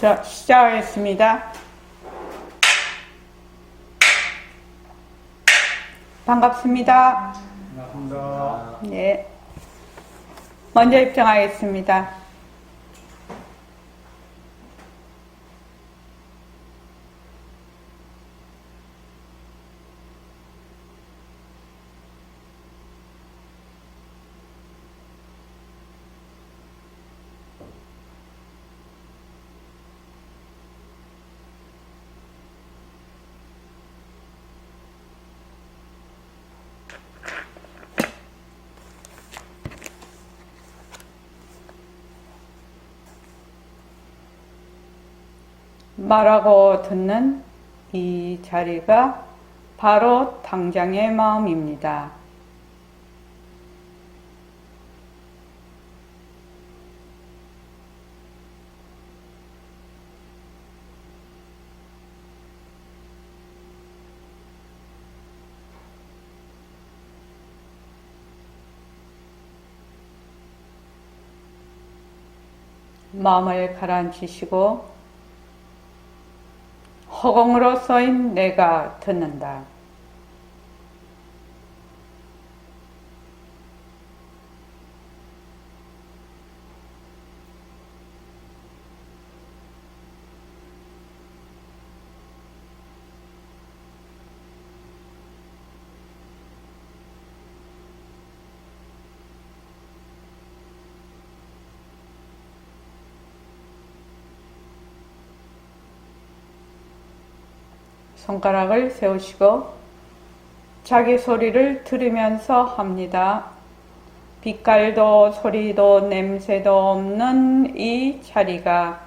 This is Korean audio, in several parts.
자, 시작하겠습니다. 반갑습니다. 반갑습니다. 네. 먼저 입장하겠습니다. 말하고 듣는 이 자리가 바로 당장의 마음입니다. 마음을 가라앉히시고 허공으로 써인 내가 듣는다. 손가락을 세우시고 자기 소리를 들으면서 합니다. 빛깔도 소리도 냄새도 없는 이 자리가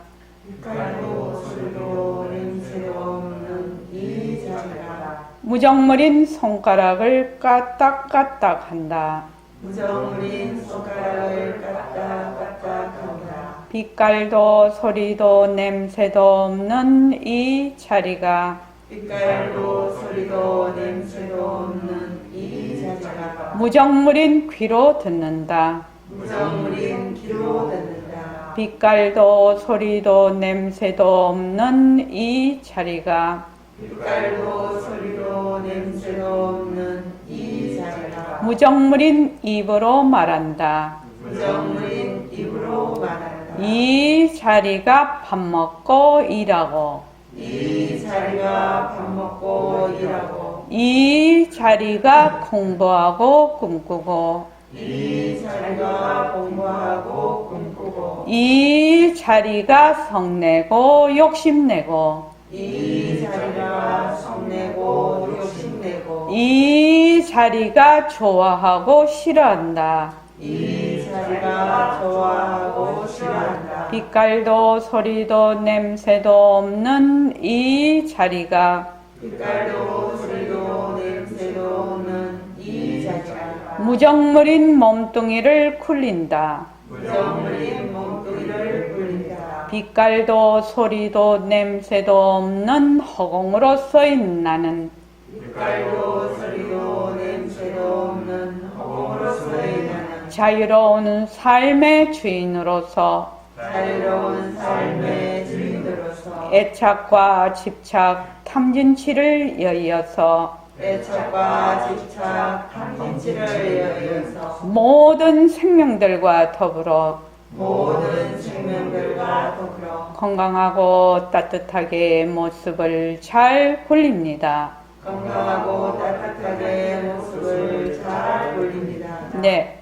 빛깔도 소리도 냄새도 없는 이 자리가 무정물인 손가락을 까딱까딱 한다. 무정물인 손가락을 까딱까딱한다. 빛깔도 소리도 냄새도 없는 이 자리가 빛깔도 소리도 냄새도 없는 이 자리가 무정물인 귀로 듣는다. 무정물인 귀로 듣는다. 빛깔도 소리도 냄새도 없는 이 자리가 빛깔도 소리도 냄새도 없는 이 자리가 무정물인 입으로 말한다. 무정물인 입으로 말한다. 이 자리가 밥 먹고 일하고 이 자리가 밥 먹고 일하고 이 자리가 공부하고 꿈꾸고 이 자리가 공부하고 꿈꾸고 이 자리가 성내고 욕심내고 이 자리가 성내고 욕심내고 이 자리가 좋아하고 싫어한다. 이 자리가 좋아하고 싫어한다. 빛깔도 소리도 냄새도 없는 이 자리가 빛깔도 소리도 냄새도 없는 이 자리가 무정물인 몸뚱이를 굴린다. 무정물인 몸뚱이를 굴린다. 빛깔도 소리도 냄새도 없는 허공으로 써인 나는 빛깔도 소리도 냄새도 없는 허공으로서의 나는 자유로운 삶의 주인으로서 자유로운 삶의 주인으로서 애착과 집착, 탐진치를 여의어서 애착과 집착, 탐진치를 여의어서 모든 생명들과 더불어 모든 생명들과 더불어 건강하고 따뜻하게 모습을 잘 굴립니다. 건강하고 따뜻하게 모습을 잘 굴립니다. 네,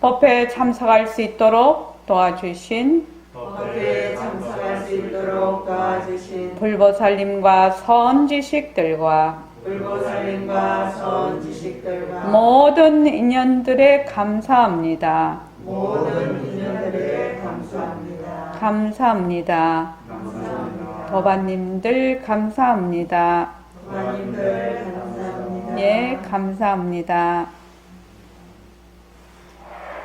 법회에 참석할 수 있도록 도와주신 법회에 참석할 수 있도록 도와주신 불보살님과 선지식들과 불보살님과 선지식들과 모든 인연들에 감사합니다. 모든 인연들에 감사합니다. 감사합니다. 감사합니다. 도반님들 감사합니다. 부모님들 감사합니다. 예, 감사합니다.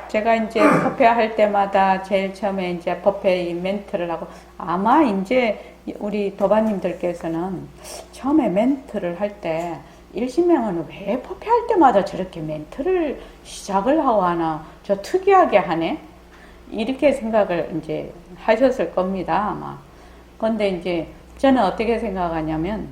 제가 이제 법회 할 때마다 제일 처음에 이제 법회 멘트를 하고 아마 이제 우리 도반님들께서는 처음에 멘트를 할 때 일신명은 왜 법회할 때마다 저렇게 멘트를 시작을 하고 하나 저 특이하게 하네 이렇게 생각을 이제 하셨을 겁니다 아마. 근데 이제 저는 어떻게 생각하냐면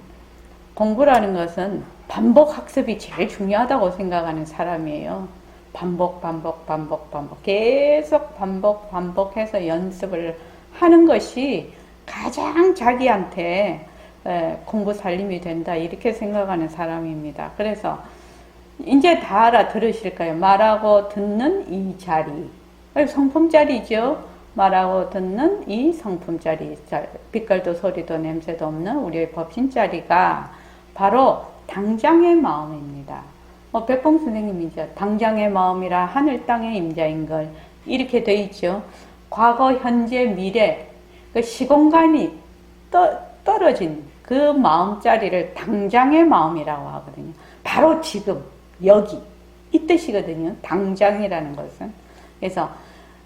공부라는 것은 반복 학습이 제일 중요하다고 생각하는 사람이에요. 반복, 반복, 반복, 반복. 계속 반복, 반복해서 연습을 하는 것이 가장 자기한테 공부 살림이 된다. 이렇게 생각하는 사람입니다. 그래서 이제 다 알아들으실 거예요. 말하고 듣는 이 자리. 성품자리죠. 말하고 듣는 이 성품자리. 빛깔도 소리도 냄새도 없는 우리의 법신자리가 바로 당장의 마음입니다. 백봉 선생님이 이제 당장의 마음이라 하늘 땅의 임자인걸 이렇게 돼 있죠. 과거, 현재, 미래 그 시공간이 떨어진 그 마음자리를 당장의 마음이라고 하거든요. 바로 지금 여기 이 뜻이거든요. 당장이라는 것은. 그래서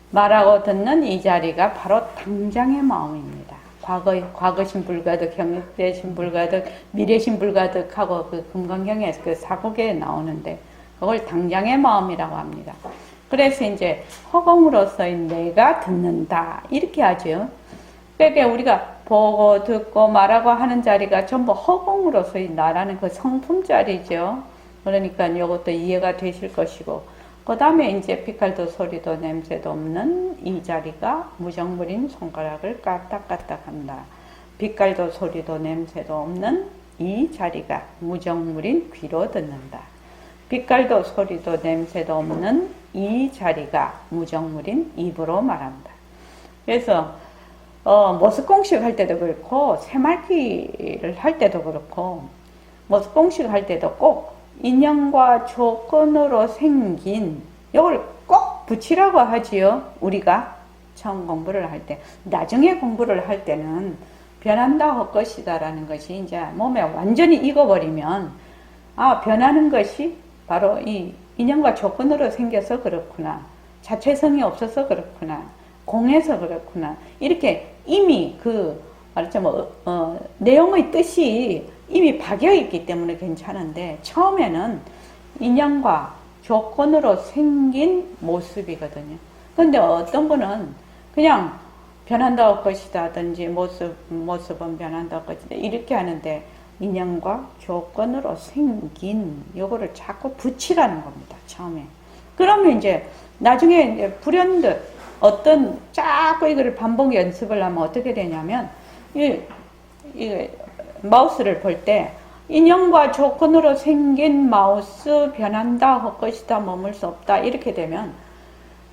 말하고 듣는 이 자리가 바로 당장의 마음입니다. 과거신 불가득, 현재신 불가득, 미래신 불가득 하고 그 금강경에 그 사곡에 나오는데 그걸 당장의 마음이라고 합니다. 그래서 이제 허공으로서의 내가 듣는다 이렇게 하죠. 그러니까 우리가 보고 듣고 말하고 하는 자리가 전부 허공으로서의 나라는 그 성품 자리죠. 그러니까 이것도 이해가 되실 것이고 그 다음에 이제 빛깔도 소리도 냄새도 없는 이 자리가 무정물인 손가락을 까딱까딱 한다. 빛깔도 소리도 냄새도 없는 이 자리가 무정물인 귀로 듣는다. 빛깔도 소리도 냄새도 없는 이 자리가 무정물인 입으로 말한다. 그래서 모습공식 할 때도 그렇고 새말기를 할 때도 그렇고 모습공식 할 때도 꼭 인연과 조건으로 생긴 이걸 꼭 붙이라고 하지요. 우리가 처음 공부를 할 때. 나중에 공부를 할 때는 변한다 할 것이다 라는 것이 이제 몸에 완전히 익어버리면 변하는 것이 바로 이 인연과 조건으로 생겨서 그렇구나. 자체성이 없어서 그렇구나. 공해서 그렇구나. 이렇게 이미 말하자면 내용의 뜻이 이미 박여있기 때문에 괜찮은데 처음에는 인연과 조건으로 생긴 모습이거든요. 근데 어떤 분은 그냥 변한다 할 것이다든지 모습은 변한다 할 것이다 이렇게 하는데 인연과 조건으로 생긴 요거를 자꾸 붙이라는 겁니다. 처음에. 그러면 이제 나중에 이제 불현듯 자꾸 이거를 반복 연습을 하면 어떻게 되냐면 이 마우스를 볼 때 인연과 조건으로 생긴 마우스 변한다 할 것이다 머물 수 없다 이렇게 되면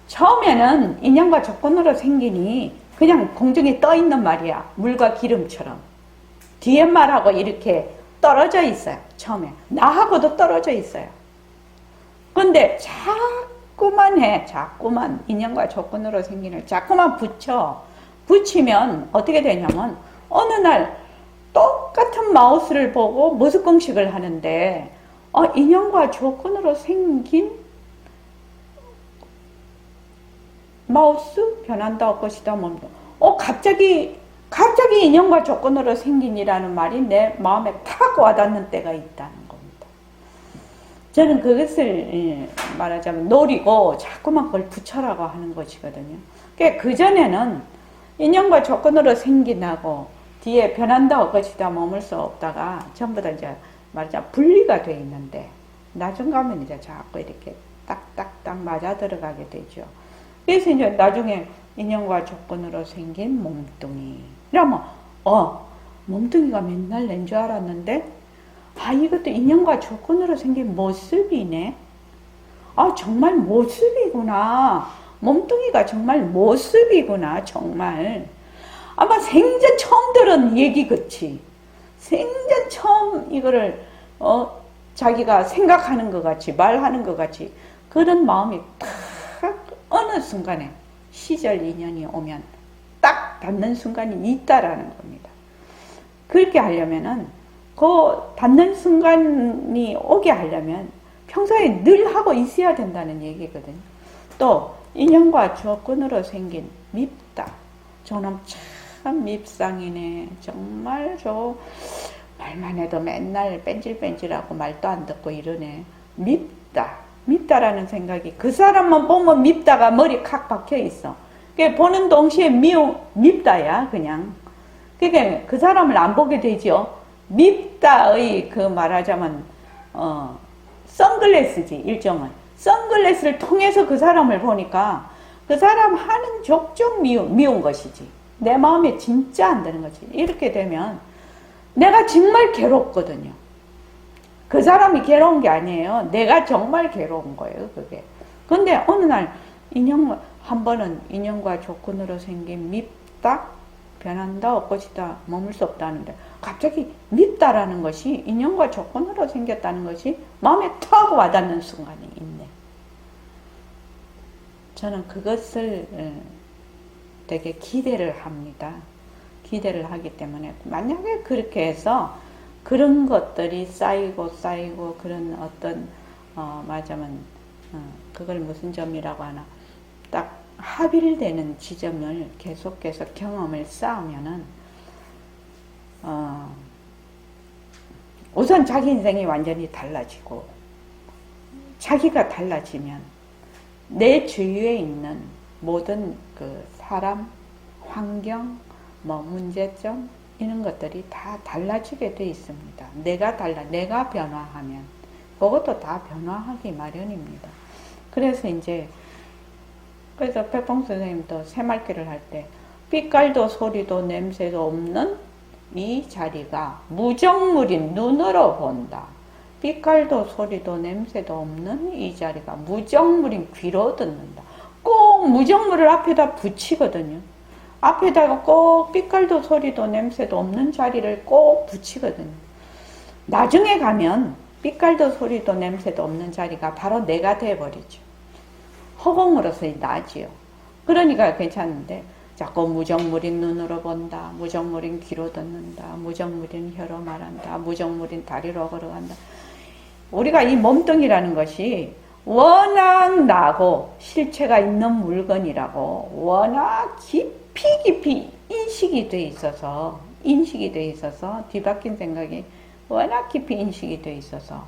처음에는 인연과 조건으로 생기니 그냥 공중에 떠 있는 말이야. 물과 기름처럼 뒤에 말하고 이렇게 떨어져 있어요. 처음에 나하고도 떨어져 있어요. 근데 자꾸만 인연과 조건으로 생기는 자꾸만 붙이면 어떻게 되냐면 어느 날 똑같은 마우스를 보고 모습공식을 하는데 인연과 조건으로 생긴 마우스 변한다 할 것이다 뭡니다. 갑자기 인연과 조건으로 생긴이라는 말이 내 마음에 탁 와닿는 때가 있다는 겁니다. 저는 그것을 말하자면 노리고 자꾸만 그걸 붙여라고 하는 것이거든요. 그전에는 인연과 조건으로 생긴하고 뒤에 변한다 할 것이다 머물 수 없다가 전부 다 이제 말하자면 분리가 돼 있는데 나중 가면 이제 자꾸 이렇게 딱딱딱 맞아 들어가게 되죠. 그래서 이제 나중에 인연과 조건으로 생긴 몸뚱이. 그러면 몸뚱이가 맨날 낸 줄 알았는데 이것도 인연과 조건으로 생긴 모습이네. 정말 모습이구나. 몸뚱이가 정말 모습이구나. 정말. 아마 생전 처음 들은 얘기 그치. 생전 처음 이거를 자기가 생각하는 것 같이 말하는 것 같이 그런 마음이 딱 어느 순간에 시절 인연이 오면 딱 닿는 순간이 있다라는 겁니다. 그렇게 하려면은 그 닿는 순간이 오게 하려면 평소에 늘 하고 있어야 된다는 얘기거든요. 또 인연과 조건으로 생긴 밉다. 저놈 참 밉상이네. 정말 말만 해도 맨날 뺀질뺀질하고 말도 안 듣고 이러네. 밉다라는 생각이 그 사람만 보면 밉다가 머리에 칵 박혀 있어. 보는 동시에 밉다야 그냥. 그러니까 그 사람을 안 보게 되죠. 밉다의 그 말하자면 선글라스지 일종은. 선글라스를 통해서 그 사람을 보니까 그 사람 하는 족족 미운 것이지. 내 마음에 진짜 안 드는 거지. 이렇게 되면 내가 정말 괴롭거든요. 그 사람이 괴로운 게 아니에요. 내가 정말 괴로운 거예요, 그게. 근데 어느 날 한 번은 인연과 조건으로 생긴 밉다, 변한다, 엇것이다, 머물 수 없다는데 갑자기 밉다라는 것이 인연과 조건으로 생겼다는 것이 마음에 턱 와닿는 순간이 있네. 저는 그것을 되게 기대를 합니다. 기대를 하기 때문에 만약에 그렇게 해서 그런 것들이 쌓이고 그런 어떤 말하자면 그걸 무슨 점이라고 하나 딱 합일되는 지점을 계속해서 경험을 쌓으면은 우선 자기 인생이 완전히 달라지고 자기가 달라지면 내 주위에 있는 모든 그 사람, 환경, 문제점 이런 것들이 다 달라지게 돼 있습니다. 내가 변화하면 그것도 다 변화하기 마련입니다. 그래서 백봉 선생님도 새말귀를 할 때 빛깔도 소리도 냄새도 없는 이 자리가 무정물인 눈으로 본다. 빛깔도 소리도 냄새도 없는 이 자리가 무정물인 귀로 듣는다. 꼭 무정물을 앞에다 붙이거든요. 앞에다가 꼭 빛깔도 소리도 냄새도 없는 자리를 꼭 붙이거든요. 나중에 가면 빛깔도 소리도 냄새도 없는 자리가 바로 내가 돼버리죠. 허공으로서의 나지요. 그러니까 괜찮은데 자꾸 무정물인 눈으로 본다. 무정물인 귀로 듣는다. 무정물인 혀로 말한다. 무정물인 다리로 걸어간다. 우리가 이 몸뚱이라는 것이 워낙 나고 실체가 있는 물건이라고 워낙 깊이 인식이 돼 있어서 뒤바뀐 생각이 워낙 깊이 인식이 돼 있어서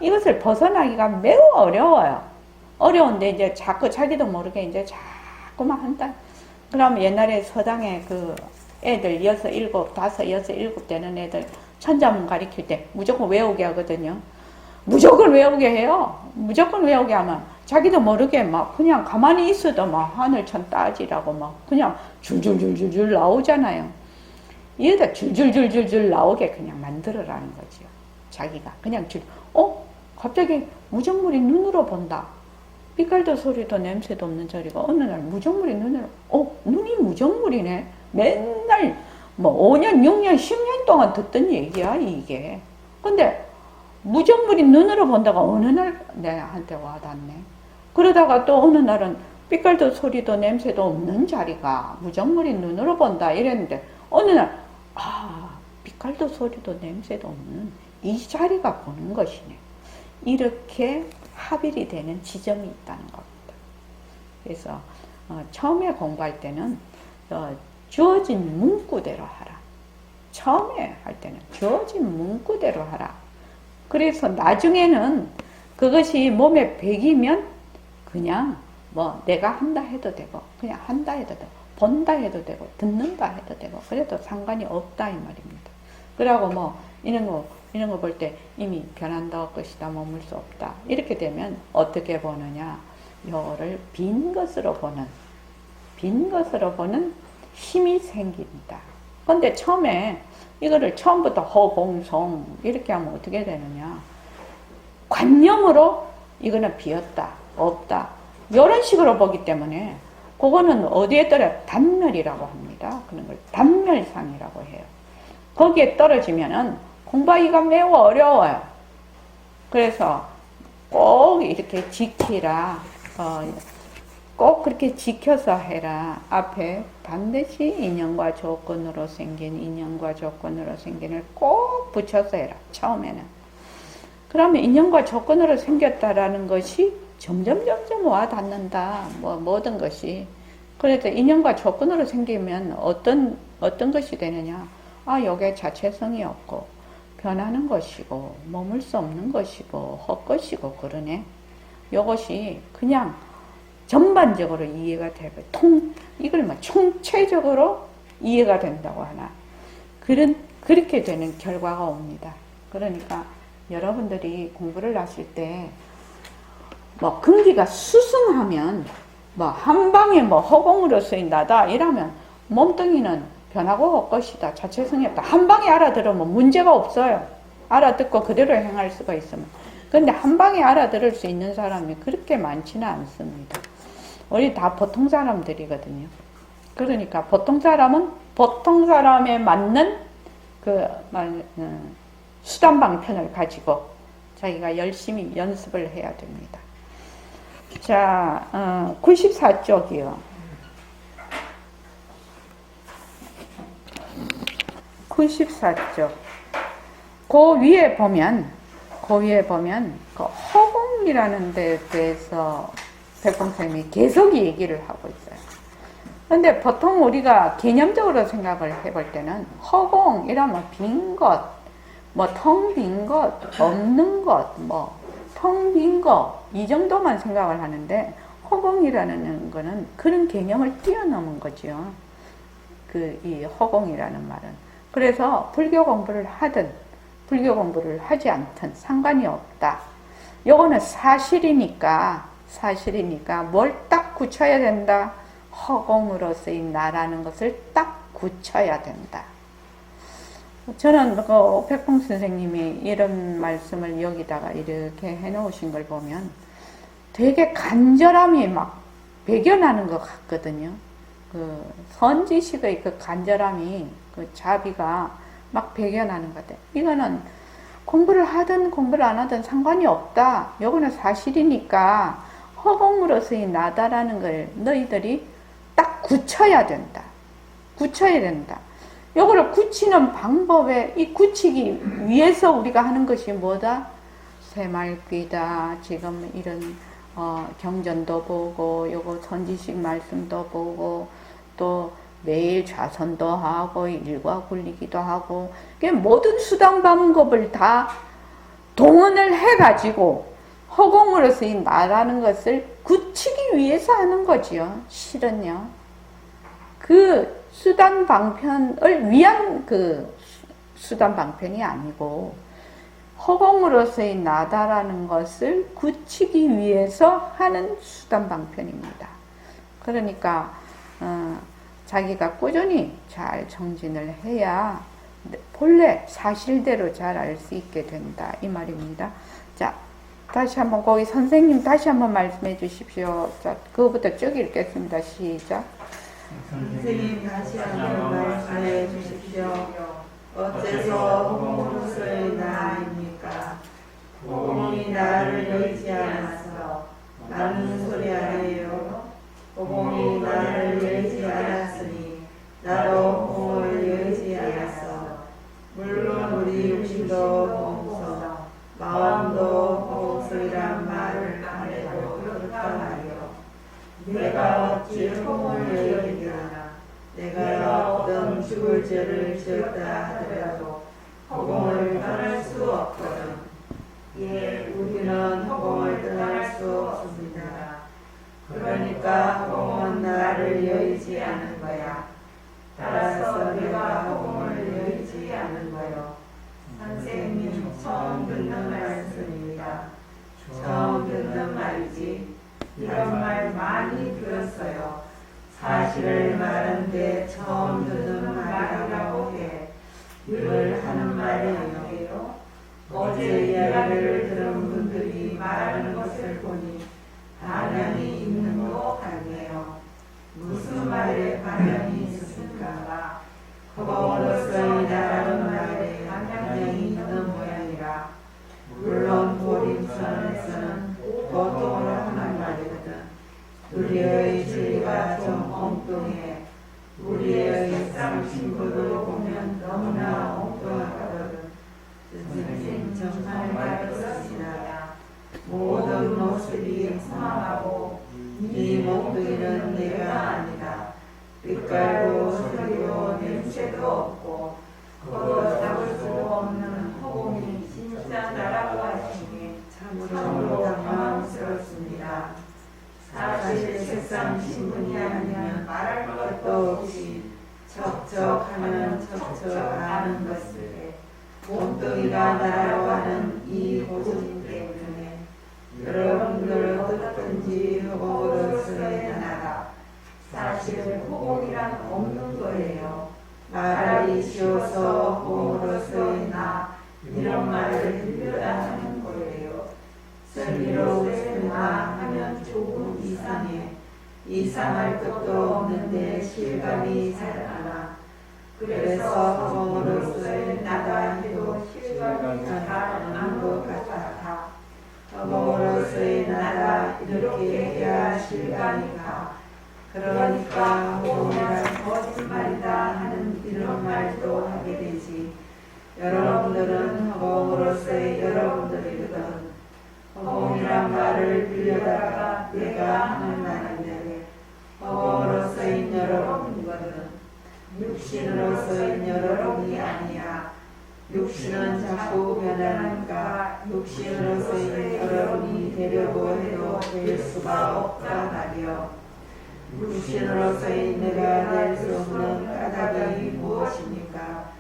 이것을 벗어나기가 매우 어려워요. 어려운데 이제 자꾸 자기도 모르게 이제 자꾸만 한다. 그럼 옛날에 서당에 그 애들 6, 7, 5, 6, 7 되는 애들 천자문 가르칠 때 무조건 외우게 하거든요. 무조건 외우게 해요. 무조건 외우게 하면 자기도 모르게 막 그냥 가만히 있어도 막 하늘천 따지라고 막 그냥 줄줄줄줄줄 나오잖아요. 이러다 줄줄줄줄줄 나오게 그냥 만들어라는 거죠. 자기가 그냥 갑자기 무정물이 눈으로 본다. 빛깔도 소리도 냄새도 없는 자리가 어느 날 무정물이 눈으로 눈이 무정물이네. 맨날 5년, 6년, 10년 동안 듣던 얘기야 이게. 근데 무정물이 눈으로 본다가 어느 날 내한테 와닿네. 그러다가 또 어느 날은 빛깔도 소리도 냄새도 없는 자리가 무정물이 눈으로 본다 이랬는데 어느 날 빛깔도 소리도 냄새도 없는 이 자리가 보는 것이네. 이렇게 합일이 되는 지점이 있다는 겁니다. 그래서 처음에 공부할 때는 주어진 문구대로 하라. 처음에 할 때는 주어진 문구대로 하라. 그래서 나중에는 그것이 몸에 배기면 그냥 내가 한다 해도 되고 그냥 한다 해도 되고 본다 해도 되고 듣는다 해도 되고 그래도 상관이 없다 이 말입니다. 그러고 이런 거 볼 때 이미 변한다 것이다 머물 수 없다 이렇게 되면 어떻게 보느냐 이거를 빈 것으로 보는 힘이 생깁니다. 근데 처음에 이거를 처음부터 허공성 이렇게 하면 어떻게 되느냐 관념으로 이거는 비었다 없다 이런 식으로 보기 때문에 그거는 어디에 떨어져 단멸이라고 합니다. 그런 걸 단멸상이라고 해요. 거기에 떨어지면은 공부하기가 매우 어려워요. 그래서 꼭 이렇게 지키라. 꼭 그렇게 지켜서 해라. 앞에 반드시 인연과 조건으로 생긴 인연과 조건으로 생긴을 꼭 붙여서 해라. 처음에는. 그러면 인연과 조건으로 생겼다라는 것이 점점 와 닿는다. 모든 것이. 그래서 인연과 조건으로 생기면 어떤 것이 되느냐. 요게 자체성이 없고 변하는 것이고 머물 수 없는 것이고 헛것이고 그러네. 요것이 그냥 전반적으로 이해가 되고 이걸 총체적으로 이해가 된다고 하나. 그렇게 되는 결과가 옵니다. 그러니까 여러분들이 공부를 하실 때 뭐 금기가 수승하면 뭐 한방에 뭐 허공으로 쓰인다다 이러면 몸뚱이는 변하고 올 것이다. 자체성이 없다. 한방에 알아들으면 문제가 없어요. 알아듣고 그대로 행할 수가 있으면. 근데 한방에 알아들을 수 있는 사람이 그렇게 많지는 않습니다. 우리 다 보통 사람들이거든요. 그러니까 보통 사람은 보통 사람에 맞는 수단 방편을 가지고 자기가 열심히 연습을 해야 됩니다. 자, 94쪽이요. 94쪽. 그 위에 보면 그 허공이라는 데에 대해서 백봉쌤이 계속 얘기를 하고 있어요. 근데 보통 우리가 개념적으로 생각을 해볼 때는 허공이라면 빈 것, 뭐 텅 빈 것, 없는 것, 뭐 텅 빈 것, 이 정도만 생각을 하는데 허공이라는 거는 그런 개념을 뛰어넘은 거죠. 이 허공이라는 말은. 그래서 불교 공부를 하든 불교 공부를 하지 않든 상관이 없다. 요거는 사실이니까 뭘 딱 굳혀야 된다. 허공으로서의 나라는 것을 딱 굳혀야 된다. 저는 백봉 선생님이 이런 말씀을 여기다가 이렇게 해놓으신 걸 보면 되게 간절함이 막 배겨나는 것 같거든요. 선지식의 간절함이 자비가 막 배겨나는 것 같아요. 이거는 공부를 하든 공부를 안 하든 상관이 없다. 요거는 사실이니까 허공으로서의 나다라는 걸 너희들이 딱 굳혀야 된다. 굳혀야 된다. 요거를 굳히는 방법에 이 굳히기 위해서 우리가 하는 것이 뭐다? 새말귀다. 지금 이런 경전도 보고 요거 선지식 말씀도 보고 또 매일 좌선도 하고 일과 굴리기도 하고 모든 수단 방법을 다 동원을 해가지고 허공으로서의 나라는 것을 굳히기 위해서 하는 거지요. 실은요. 그 수단 방편을 위한 수단 방편이 아니고 허공으로서의 나다라는 것을 굳히기 위해서 하는 수단 방편입니다. 그러니까 자기가 꾸준히 잘 정진을 해야 본래 사실대로 잘 알 수 있게 된다 이 말입니다. 자, 다시 한번 거기 선생님 다시 한번 말씀해 주십시오. 자, 그거부터 쭉 읽겠습니다. 시작. 선생님 다시 한번 말씀해 주십시오. 어째서 허공으로서의 나입니까? 허공이 나를 의지하면서 나는 소리 아니에요. 허공이 나를 의지하였으니 나도 허공을 의지하였어. 물론 우리 육신도 허공성, 마음도 허공성이란 말을 안 해도 그렇단 말이요. 내가 어찌 허공을 여기나 내가 어떤 죽을 죄를 지었다 하더라도 허공을 떠날 수 없거든. 예, 우리는 허공을 떠날 수 없습니다. 그러니까 허공은 나를 의지하는 거야. 따라서 내가 허공을 의지하는 거요. 선생님 처음 듣는 말씀입니다. 처음 듣는 말이지. 이런 말 많이 들었어요. 사실을 말하는데 처음 듣는 말이라고 해. 늘 하는 말이에요. 어제 이야기를 들은 분들이 말하는 것을 보니 반향이 있는 것 같네요. 무슨 말에 반향이 있습니까? 허공으로서의 나라는 말에 반향이 있는 모양이라. 물론 보림선에서는 보통으로 하는 말이거든. 우리의 진리가 좀 엉뚱해. 우리의 쌍신부도 보면 너무나 엉뚱하거든. 스님 정말 말했습니다. 모든 모습이 성하고 이 목소리는 내가 아니다. 빛깔도 소리도 냄새도 없고 그거 잡을 수 없는 허공이 진짜 나라고 하시니 참으로 당황스럽습니다. 사실 색상 신분이 아니면 말할 것도 없이 척척하면 척척하는 것을 몸뚱이가 나라고 하는 이 고증 때문에 여러분들 어떻든지 허공으로서의 나라 사실 허공이란 없는 거예요. 말이 쉬워서 허공으로서의 나 이런 말을 들려야 하는 거예요. 슬기로우세요 하면 조금 이상해. 이상할 것도 없는데 실감이 잘 안 와. 그래서 허공으로서의 나다 해도 실감이 잘 안 것 같아. 허공으로서의 나다 이렇게 해야 실감이 가. 그러니까 허공이란 거짓말이다 하는 이런 말도 하게 되지. 여러분들은 허공으로서의 여러분들이거든. 허공이란 말을 빌려다가 내가 하는 말인데 허공으로서인 여러분이거든. 육신으로서인 여러분이 아니야. 육신은 자꾸 변하니까 육신으로서인 여러분이 되려고 해도 될 수가 없다 말이여. 육신으로서의 내가 될 수 없는 까닭이 무엇입니까?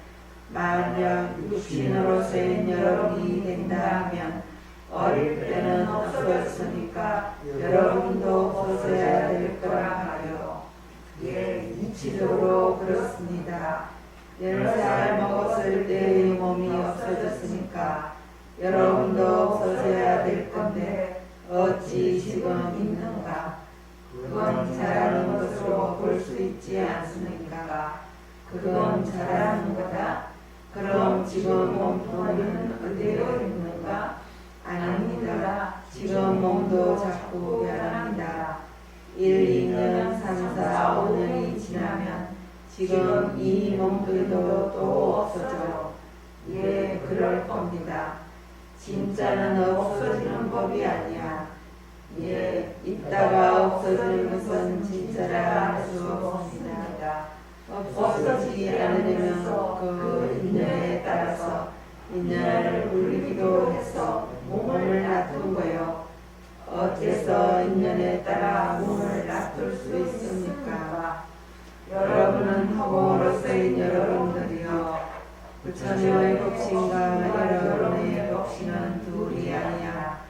만약 육신으로서의 여러분이 된다 하면 어릴 때는 없었으니까 여러분도 없어야 될 거라 말이요. 예, 이치적으로 그렇습니다. 10살 먹었을 때의 몸이 없어졌으니까 여러분도 없어져야 될 건데 어찌 지금 있는가? 그건 잘하는 것으로 볼 수 있지 않습니까? 그건 잘하는 거다. 그럼 지금 몸뚱이는 어디에 있는가? 아닙니다. 지금 몸도 자꾸 변합니다. 1, 2년, 3, 4, 5년이 지나면 지금 이 몸뚱이도 또 없어져. 예, 그럴 겁니다. 진짜는 없어지는 법이 아니야. 예, 있다가 없어지는 것은 진짜라 할 수 없습니다. 없어지지 않으려면 그 인연에 따라서 인연을 울리기도 해서 몸을 놔둔 거요. 어째서 인연에 따라 몸을 놔둘 수 있습니까? 여러분은 허공으로서인 여러분들이요. 부처님의 법신과 여러분의 법신은 둘이 아니야.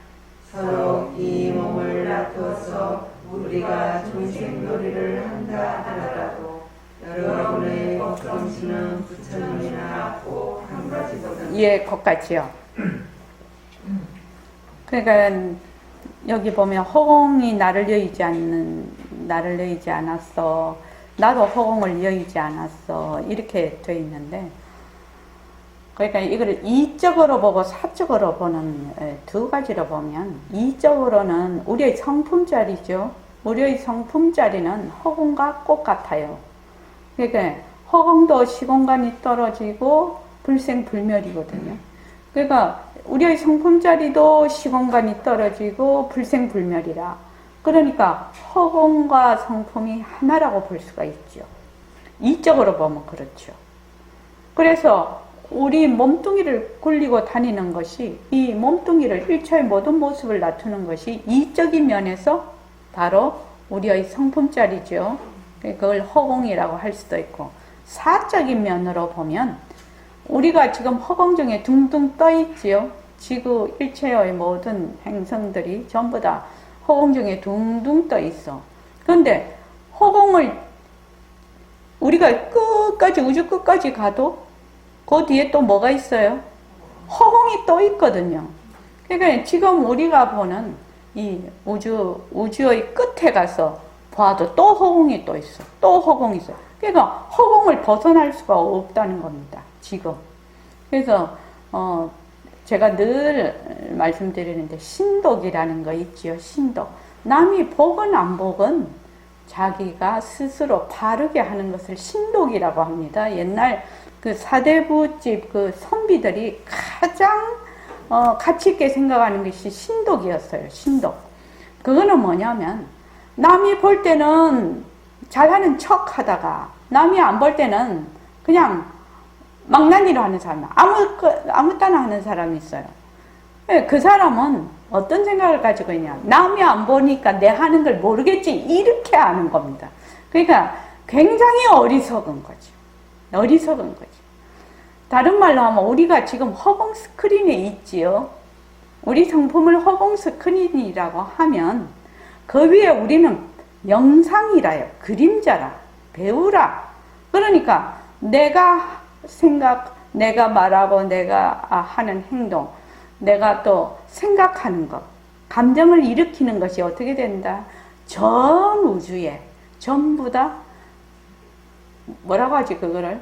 서로 이 몸을 놔둬서 우리가 중생놀이를 한다 하더라도 여러분의 법정신은 부처님이나 꼭 한 가지거든. 예, 거기까지요. 그러니까 여기 보면 허공이 나를 여의지 않았어. 나도 허공을 여의지 않았어. 이렇게 되어 있는데, 그러니까 이거를 이적으로 보고 사적으로 보는 두 가지로 보면, 이적으로는 우리의 성품자리죠. 우리의 성품자리는 허공과 똑같아요. 그러니까 허공도 시공간이 떨어지고 불생불멸이거든요. 그러니까 우리의 성품자리도 시공간이 떨어지고 불생불멸이라. 그러니까 허공과 성품이 하나라고 볼 수가 있죠. 이적으로 보면 그렇죠. 그래서 우리 몸뚱이를 굴리고 다니는 것이, 이 몸뚱이를 일체의 모든 모습을 나타내는 것이 이적인 면에서 바로 우리의 성품자리죠. 그걸 허공이라고 할 수도 있고, 사적인 면으로 보면 우리가 지금 허공중에 둥둥 떠 있지요. 지구 일체의 모든 행성들이 전부 다 허공중에 둥둥 떠 있어. 그런데 허공을 우리가 끝까지, 우주 끝까지 가도 그 뒤에 또 뭐가 있어요? 허공이 또 있거든요. 그러니까 지금 우리가 보는 이 우주의 끝에 가서 봐도 또 허공이 또 있어. 또 허공이 있어. 그러니까 허공을 벗어날 수가 없다는 겁니다. 지금. 그래서 제가 늘 말씀드리는데 신독이라는 거 있지요. 신독. 남이 보건 안 보건 자기가 스스로 바르게 하는 것을 신독이라고 합니다. 옛날 그 사대부집 그 선비들이 가장 가치 있게 생각하는 것이 신독이었어요. 신독. 그거는 뭐냐면 남이 볼 때는 잘하는 척 하다가 남이 안 볼 때는 그냥 망나니로 하는 사람, 아무 따나 하는 사람이 있어요. 그 사람은 어떤 생각을 가지고 있냐. 남이 안 보니까 내 하는 걸 모르겠지. 이렇게 하는 겁니다. 그러니까 굉장히 어리석은 거죠. 어리석은 거지. 다른 말로 하면 우리가 지금 허공 스크린에 있지요. 우리 성품을 허공 스크린이라고 하면 그 위에 우리는 영상이라요. 그림자라. 배우라. 그러니까 내가 생각, 내가 말하고 내가 하는 행동, 내가 또 생각하는 것, 감정을 일으키는 것이 어떻게 된다? 전 우주에 전부 다 뭐라고 하지 그거를?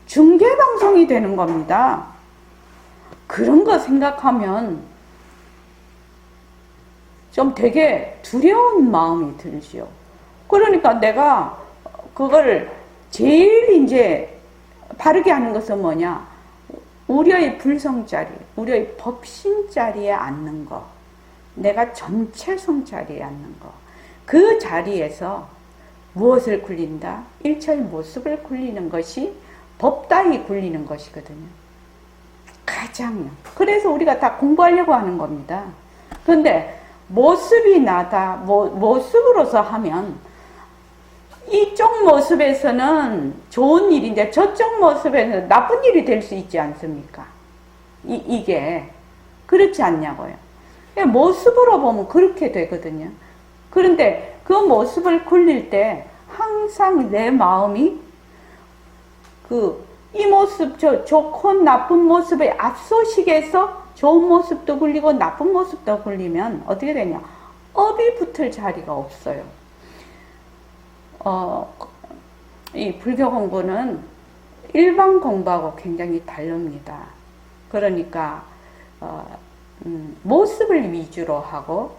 중계방송이 되는 겁니다. 그런 거 생각하면 좀 되게 두려운 마음이 들지요. 그러니까 내가 그거를 제일 이제 바르게 하는 것은 뭐냐? 우리의 불성자리, 우리의 법신자리에 앉는 거, 내가 전체성 자리에 앉는 거, 그 자리에서 무엇을 굴린다? 일체의 모습을 굴리는 것이 법다이 굴리는 것이거든요. 가장요. 그래서 우리가 다 공부하려고 하는 겁니다. 그런데 모습이 나다, 모습으로서 하면 이쪽 모습에서는 좋은 일인데 저쪽 모습에서는 나쁜 일이 될 수 있지 않습니까? 이게 그렇지 않냐고요. 모습으로 보면 그렇게 되거든요. 그런데 그 모습을 굴릴 때 항상 내 마음이 이 모습, 좋고 나쁜 모습의 압소식에서 좋은 모습도 굴리고 나쁜 모습도 굴리면 어떻게 되냐? 업이 붙을 자리가 없어요. 이 불교 공부는 일반 공부하고 굉장히 다릅니다. 그러니까 모습을 위주로 하고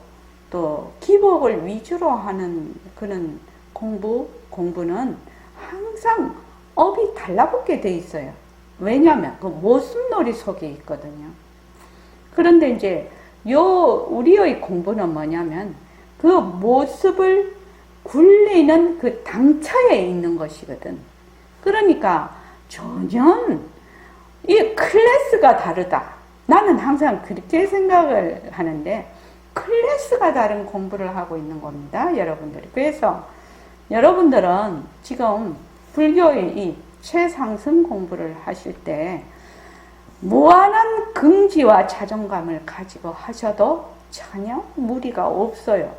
또 기복을 위주로 하는 그런 공부는 항상 업이 달라붙게 돼 있어요. 왜냐하면 그 모습놀이 속에 있거든요. 그런데 이제 우리의 공부는 뭐냐면 그 모습을 굴리는 그 당차에 있는 것이거든. 그러니까 전혀 이 클래스가 다르다. 나는 항상 그렇게 생각을 하는데 클래스가 다른 공부를 하고 있는 겁니다, 여러분들이. 그래서 여러분들은 지금 불교의 이 최상승 공부를 하실 때 무한한 긍지와 자존감을 가지고 하셔도 전혀 무리가 없어요.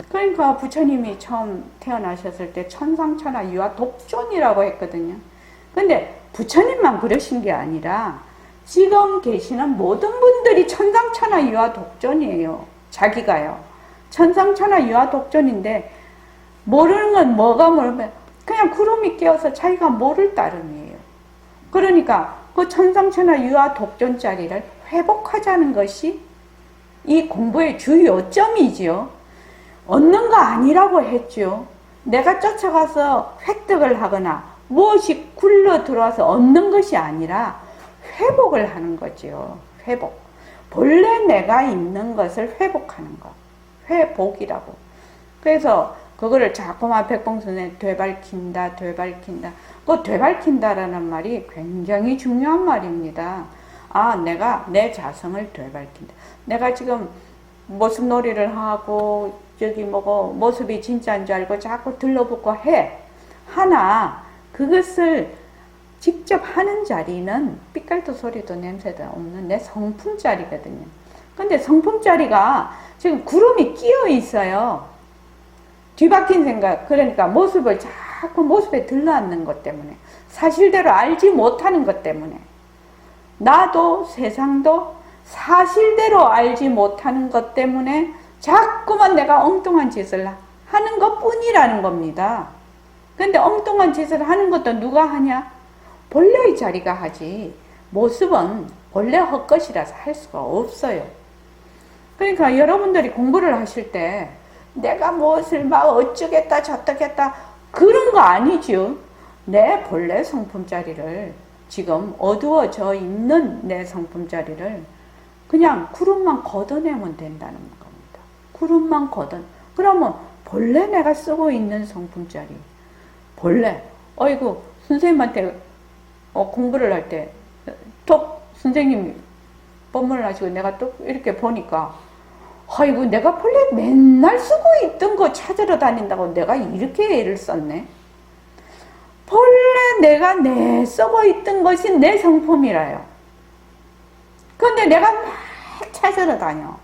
그러니까 부처님이 처음 태어나셨을 때 천상천하 유아 독존이라고 했거든요. 근데 부처님만 그러신 게 아니라 지금 계시는 모든 분들이 천상천하 유아 독존이에요. 자기가요. 천상천하 유아 독존인데 모르는 건 뭐가 모르면 그냥 구름이 끼어서 자기가 모를 따름이에요. 그러니까 그 천상천하 유아 독존 자리를 회복하자는 것이 이 공부의 주 요점이지요. 얻는 거 아니라고 했죠. 내가 쫓아가서 획득을 하거나 무엇이 굴러 들어와서 얻는 것이 아니라 회복을 하는 거지요. 회복. 본래 내가 있는 것을 회복하는 거. 회복이라고. 그래서 그거를 자꾸만 백봉선에 되밟힌다. 그 되밟힌다라는 말이 굉장히 중요한 말입니다. 내가 내 자성을 되밟힌다. 내가 지금 모습놀이를 하고 모습이 진짜인 줄 알고 자꾸 들러붙고 해. 하나 그것을 직접 하는 자리는 삐깔도 소리도 냄새도 없는 내 성품 자리거든요. 근데 성품 자리가 지금 구름이 끼어 있어요. 뒤바뀐 생각, 그러니까 자꾸 모습에 들러앉는 것 때문에, 사실대로 알지 못하는 것 때문에, 나도 세상도 사실대로 알지 못하는 것 때문에 자꾸만 내가 엉뚱한 짓을 하는 것 뿐이라는 겁니다. 근데 엉뚱한 짓을 하는 것도 누가 하냐? 본래의 자리가 하지. 모습은 본래 헛것이라서 할 수가 없어요. 그러니까 여러분들이 공부를 하실 때 내가 무엇을 막 어쩌겠다 저쩌겠다 그런 거 아니죠. 내 본래 성품 자리를 지금 어두워져 있는 내 성품 자리를 그냥 구름만 걷어내면 된다는 겁니다. 구름만 그러면 본래 내가 쓰고 있는 성품 자리 본래 어이구 선생님한테 공부를 할 때 또 선생님이 법문을 하시고 내가 또 이렇게 보니까 아이고 내가 본래 맨날 쓰고 있던 거 찾아 찾으러 다닌다고 내가 이렇게 애를 썼네. 본래 내가 썩어 있던 것이 내 성품이라요. 그런데 내가 막 찾으러 다녀.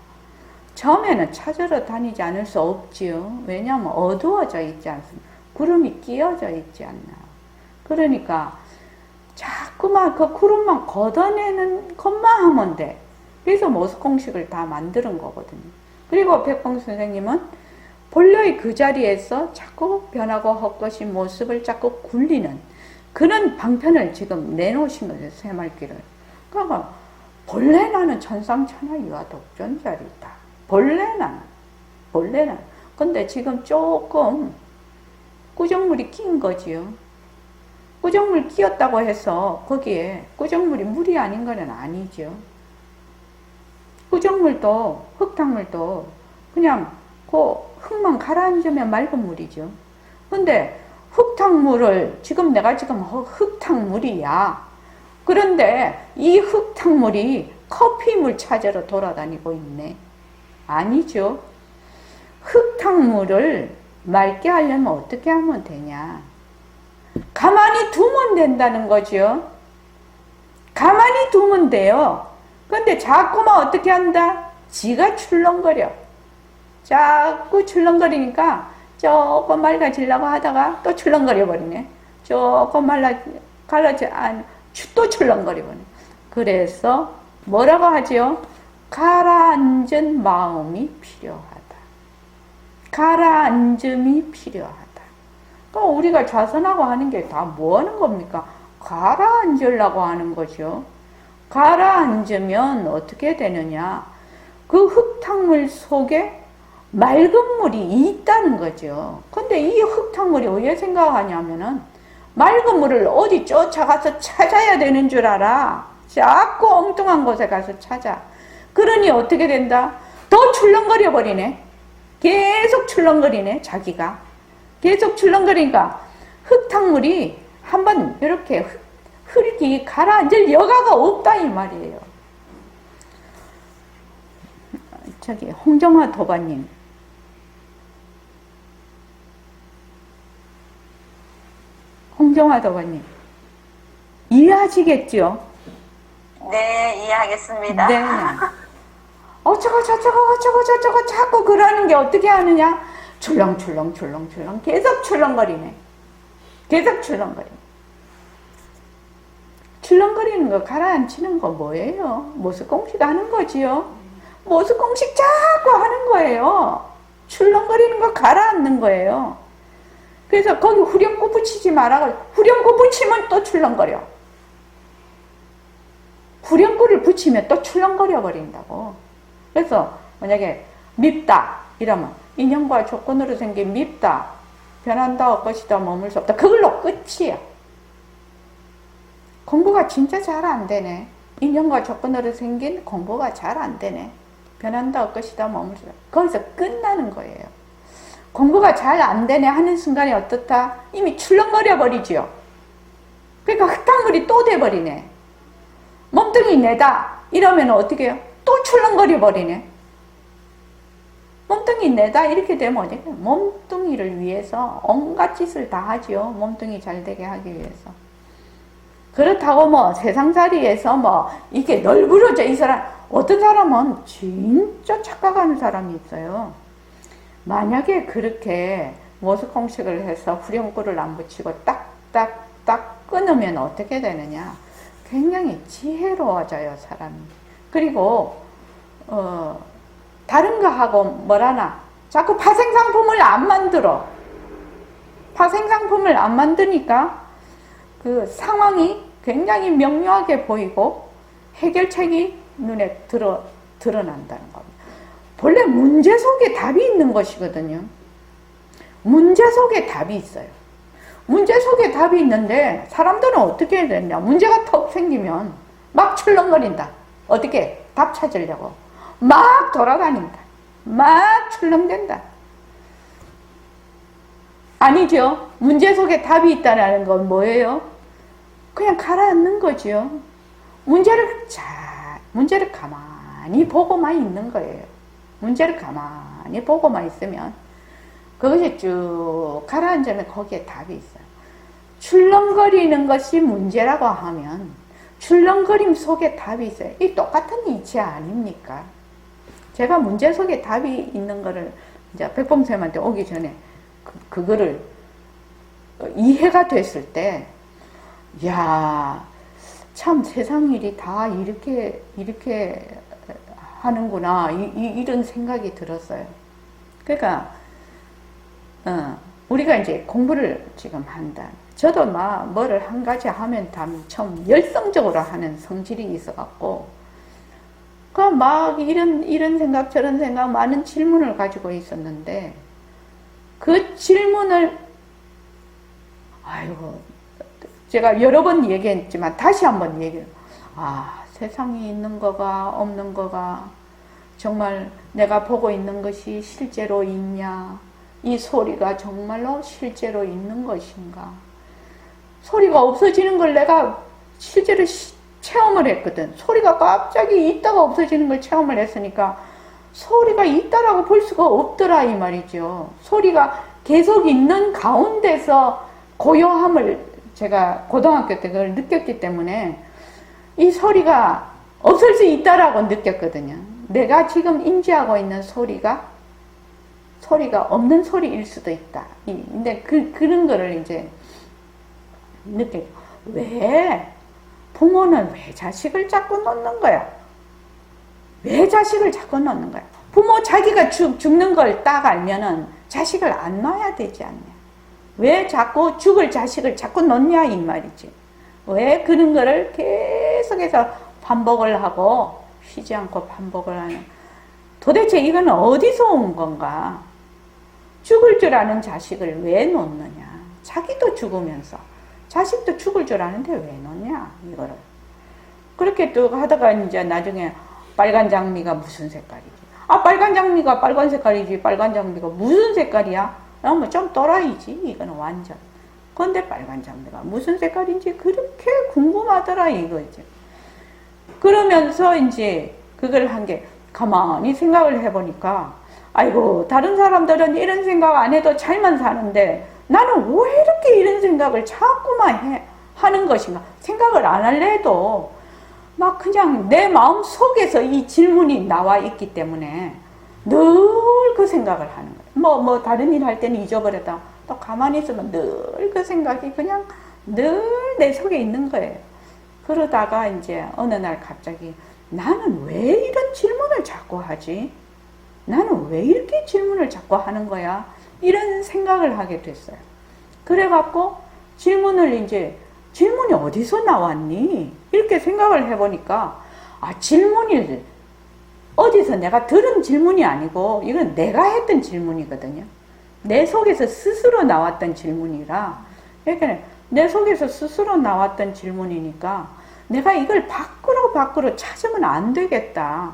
처음에는 찾으러 다니지 않을 수 없지요. 왜냐하면 어두워져 있지 않습니까? 구름이 끼어져 있지 않나. 그러니까 자꾸만 그 구름만 걷어내는 것만 하면 돼. 그래서 모습공식을 다 만드는 거거든요. 그리고 백봉 선생님은 본래의 그 자리에서 자꾸 변하고 헛것인 모습을 자꾸 굴리는 그런 방편을 지금 내놓으신 거예요. 새말귀를. 그러니까 본래 나는 천상천하이와 독존자리다. 본래는. 근데 지금 조금 꾸정물이 낀 거지요. 꾸정물 끼었다고 해서 거기에 꾸정물이 물이 아닌 건 아니죠. 꾸정물도 흙탕물도 그냥 그 흙만 가라앉으면 맑은 물이죠. 근데 흙탕물을 지금 내가 지금 흙탕물이야. 그런데 이 흙탕물이 커피물 찾으러 돌아다니고 있네. 아니죠. 흙탕물을 맑게 하려면 어떻게 하면 되냐. 가만히 두면 된다는 거죠. 가만히 두면 돼요. 근데 자꾸만 어떻게 한다? 지가 출렁거려. 자꾸 출렁거리니까 조금 맑아지려고 하다가 또 출렁거려 버리네. 조금 또 출렁거려 버리네. 그래서 뭐라고 하죠? 가라앉은 마음이 필요하다. 가라앉음이 필요하다. 그러니까 우리가 좌선하고 하는 게 다 뭐 하는 겁니까? 가라앉으려고 하는 거죠. 가라앉으면 어떻게 되느냐? 그 흙탕물 속에 맑은 물이 있다는 거죠. 근데 이 흙탕물이 왜 생각하냐면은 맑은 물을 어디 쫓아가서 찾아야 되는 줄 알아. 자꾸 엉뚱한 곳에 가서 찾아. 그러니 어떻게 된다? 더 출렁거려 버리네. 계속 출렁거리네, 자기가. 계속 출렁거리니까 흙탕물이 한번 이렇게 흙이 가라앉을 여가가 없다 이 말이에요. 저기 홍정화 도반님. 홍정화 도반님. 이해하시겠죠? 네, 이해하겠습니다. 네. 어쩌고 저쩌고 자꾸 그러는 게 어떻게 하느냐? 출렁 계속 출렁거리네. 계속 출렁거리네. 출렁거리는 거 가라앉히는 거 뭐예요? 모습공식 하는 거지요. 모습공식 자꾸 하는 거예요. 출렁거리는 거 가라앉는 거예요. 그래서 거기 후렴구 붙이지 말라고. 후렴구 붙이면 또 출렁거려. 후렴구를 붙이면 또 출렁거려 버린다고. 그래서 만약에 밉다 이러면 인형과 조건으로 생긴 밉다, 변한다, 것이다, 머물 수 없다. 그걸로 끝이야. 공부가 진짜 잘 안 되네. 인형과 조건으로 생긴 공부가 잘 안 되네. 변한다, 것이다, 머물 수 없다. 거기서 끝나는 거예요. 공부가 잘 안 되네 하는 순간에 어떻다? 이미 출렁거려 버리지요. 그러니까 흙탕물이 또 돼버리네. 몸뚱이 내다 이러면 어떻게 해요? 또 출렁거려 버리네. 몸뚱이 내다 이렇게 되면 어떻게 해요? 몸뚱이를 위해서 온갖 짓을 다 하지요. 몸뚱이 잘 되게 하기 위해서. 그렇다고 뭐 세상살이에서 뭐 이렇게 널브러져 이 사람, 어떤 사람은 진짜 착각하는 사람이 있어요. 만약에 그렇게 모습공식을 해서 후렴구를 안 붙이고 딱딱딱 끊으면 어떻게 되느냐? 굉장히 지혜로워져요, 사람이. 그리고 다른 거 하고 뭐라나 자꾸 파생상품을 안 만들어. 파생상품을 안 만드니까 그 상황이 굉장히 명료하게 보이고 해결책이 눈에 드러난다는 겁니다. 본래 문제 속에 답이 있는 것이거든요. 문제 속에 답이 있어요. 문제 속에 답이 있는데 사람들은 어떻게 해야 되냐? 문제가 턱 생기면 막 출렁거린다. 어떻게? 답 찾으려고. 막 돌아다닌다. 막 출렁댄다. 아니죠. 문제 속에 답이 있다는 건 뭐예요? 그냥 가라앉는 거죠. 문제를 가만히 보고만 있는 거예요. 문제를 가만히 보고만 있으면 그것이 쭉 가라앉으면 거기에 답이 있어요. 출렁거리는 것이 문제라고 하면 출렁거림 속에 답이 있어요. 이 똑같은 이치 아닙니까? 제가 문제 속에 답이 있는 거를 이제 백범쌤한테 오기 전에 그거를 이해가 됐을 때, 야, 참 세상 일이 다 이렇게 하는구나, 이런 생각이 들었어요. 그러니까 우리가 이제 공부를 지금 한다. 저도 막 뭐를 한 가지 하면 참 열성적으로 하는 성질이 있어갖고, 그 막 이런 생각 저런 생각 많은 질문을 가지고 있었는데, 그 질문을 아이고 제가 여러 번 얘기했지만 다시 한번 얘기를, 세상에 있는 거가 없는 거가 정말 내가 보고 있는 것이 실제로 있냐, 이 소리가 정말로 실제로 있는 것인가, 소리가 없어지는 걸 내가 실제로 체험을 했거든. 소리가 갑자기 있다가 없어지는 걸 체험을 했으니까 소리가 있다라고 볼 수가 없더라 이 말이죠. 소리가 계속 있는 가운데서 고요함을 제가 고등학교 때 그걸 느꼈기 때문에 이 소리가 없을 수 있다라고 느꼈거든요. 내가 지금 인지하고 있는 소리가 없는 소리일 수도 있다. 근데 그런 거를 이제 느껴요. 왜 부모는 왜 자식을 자꾸 놓는 거야? 왜 자식을 자꾸 놓는 거야? 부모 자기가 죽는 걸 딱 알면은 자식을 안 놔야 되지 않냐? 왜 자꾸 죽을 자식을 자꾸 놓냐 이 말이지. 왜 그런 거를 계속해서 반복을 하고 쉬지 않고 반복을 하는, 도대체 이건 어디서 온 건가? 죽을 줄 아는 자식을 왜 놓느냐? 자기도 죽으면서 자식도 죽을 줄 아는데 왜 놓냐 이거를. 그렇게 또 하다가 이제 나중에 빨간 장미가 무슨 색깔이지? 빨간 장미가 빨간 색깔이지, 빨간 장미가 무슨 색깔이야? 뭐 좀 또라이지 이거는 완전. 근데 빨간 장미가 무슨 색깔인지 그렇게 궁금하더라 이거지. 그러면서 이제 그걸 한 게 가만히 생각을 해보니까, 아이고 다른 사람들은 이런 생각 안 해도 잘만 사는데 나는 왜 이렇게 이런 생각을 자꾸만 하는 것인가. 생각을 안 할래도 막 그냥 내 마음 속에서 이 질문이 나와 있기 때문에 늘 그 생각을 하는 거예요. 뭐 다른 일 할 때는 잊어버렸다. 또 가만히 있으면 늘 그 생각이 그냥 늘 내 속에 있는 거예요. 그러다가 이제 어느 날 갑자기 나는 왜 이런 질문을 자꾸 하지? 나는 왜 이렇게 질문을 자꾸 하는 거야? 이런 생각을 하게 됐어요. 그래갖고 질문이 어디서 나왔니? 이렇게 생각을 해보니까, 질문이 어디서 내가 들은 질문이 아니고 이건 내가 했던 질문이거든요. 내 속에서 스스로 나왔던 질문이라, 그러니까 내 속에서 스스로 나왔던 질문이니까 내가 이걸 밖으로 찾으면 안 되겠다.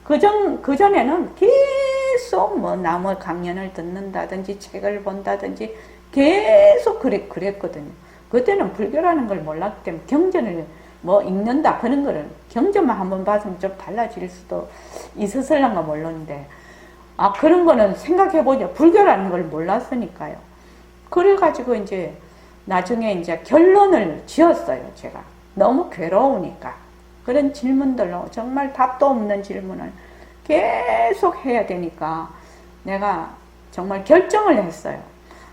그전에는 계속 뭐 남의 강연을 듣는다든지 책을 본다든지 계속 그랬거든요. 그때는 불교라는 걸 몰랐기 때문에 경전을 뭐 읽는다 그런 거를 경전만 한번 봤으면 좀 달라질 수도 있었을란가 모르는데, 그런 거는 생각해보자. 불교라는 걸 몰랐으니까요. 그래가지고 이제 나중에 이제 결론을 지었어요. 제가 너무 괴로우니까 그런 질문들로 정말 답도 없는 질문을 계속 해야 되니까 내가 정말 결정을 했어요.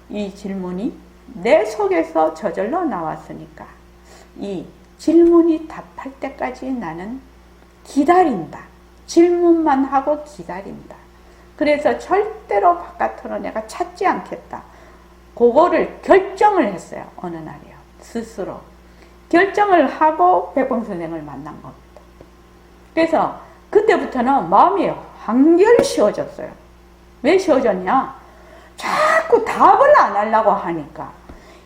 이 질문이 내 속에서 저절로 나왔으니까 이 질문이 답할 때까지 나는 기다린다. 질문만 하고 기다린다. 그래서 절대로 바깥으로 내가 찾지 않겠다. 그거를 결정을 했어요. 어느 날이요. 스스로. 결정을 하고 백범 선생을 만난 겁니다. 그래서 그때부터는 마음이 한결 쉬워졌어요. 왜 쉬워졌냐? 자꾸 답을 안 하려고 하니까.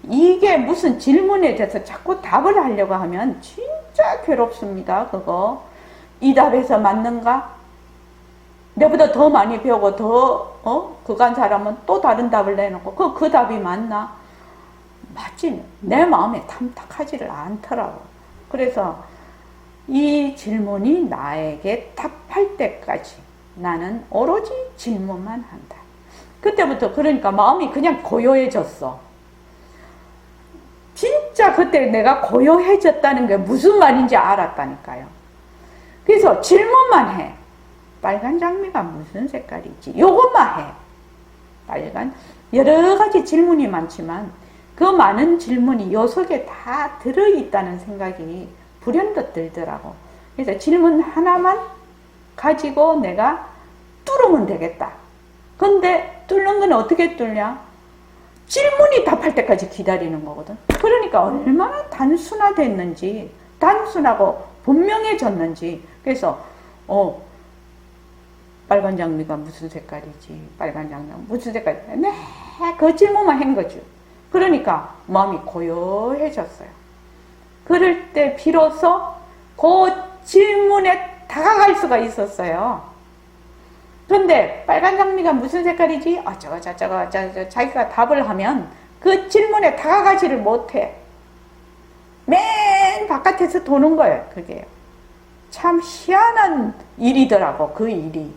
이게 무슨 질문에 대해서 자꾸 답을 하려고 하면 진짜 괴롭습니다. 그거. 이 답에서 맞는가? 내보다 더 많이 배우고 그간 사람은 또 다른 답을 내놓고 그 답이 맞나? 맞지? 내 마음에 탐탁하지를 않더라고. 그래서 이 질문이 나에게 답할 때까지 나는 오로지 질문만 한다. 그때부터 그러니까 마음이 그냥 고요해졌어. 진짜 그때 내가 고요해졌다는 게 무슨 말인지 알았다니까요. 그래서 질문만 해. 빨간 장미가 무슨 색깔이지? 요것만 해. 빨간, 여러 가지 질문이 많지만 그 많은 질문이 요 속에 다 들어있다는 생각이 불현듯 들더라고. 그래서 질문 하나만 가지고 내가 뚫으면 되겠다. 근데 뚫는 건 어떻게 뚫냐? 질문이 답할 때까지 기다리는 거거든. 그러니까 얼마나 단순화됐는지, 단순하고 분명해졌는지. 그래서 빨간 장미가 무슨 색깔이지? 빨간 장미가 무슨 색깔이지? 네, 그 질문만 한 거죠. 그러니까 마음이 고요해졌어요. 그럴 때 비로소 그 질문에 다가갈 수가 있었어요. 그런데 빨간 장미가 무슨 색깔이지? 어쩌고 저쩌고 자기가 답을 하면 그 질문에 다가가지를 못해. 맨 바깥에서 도는 거예요. 그게 참 희한한 일이더라고. 그 일이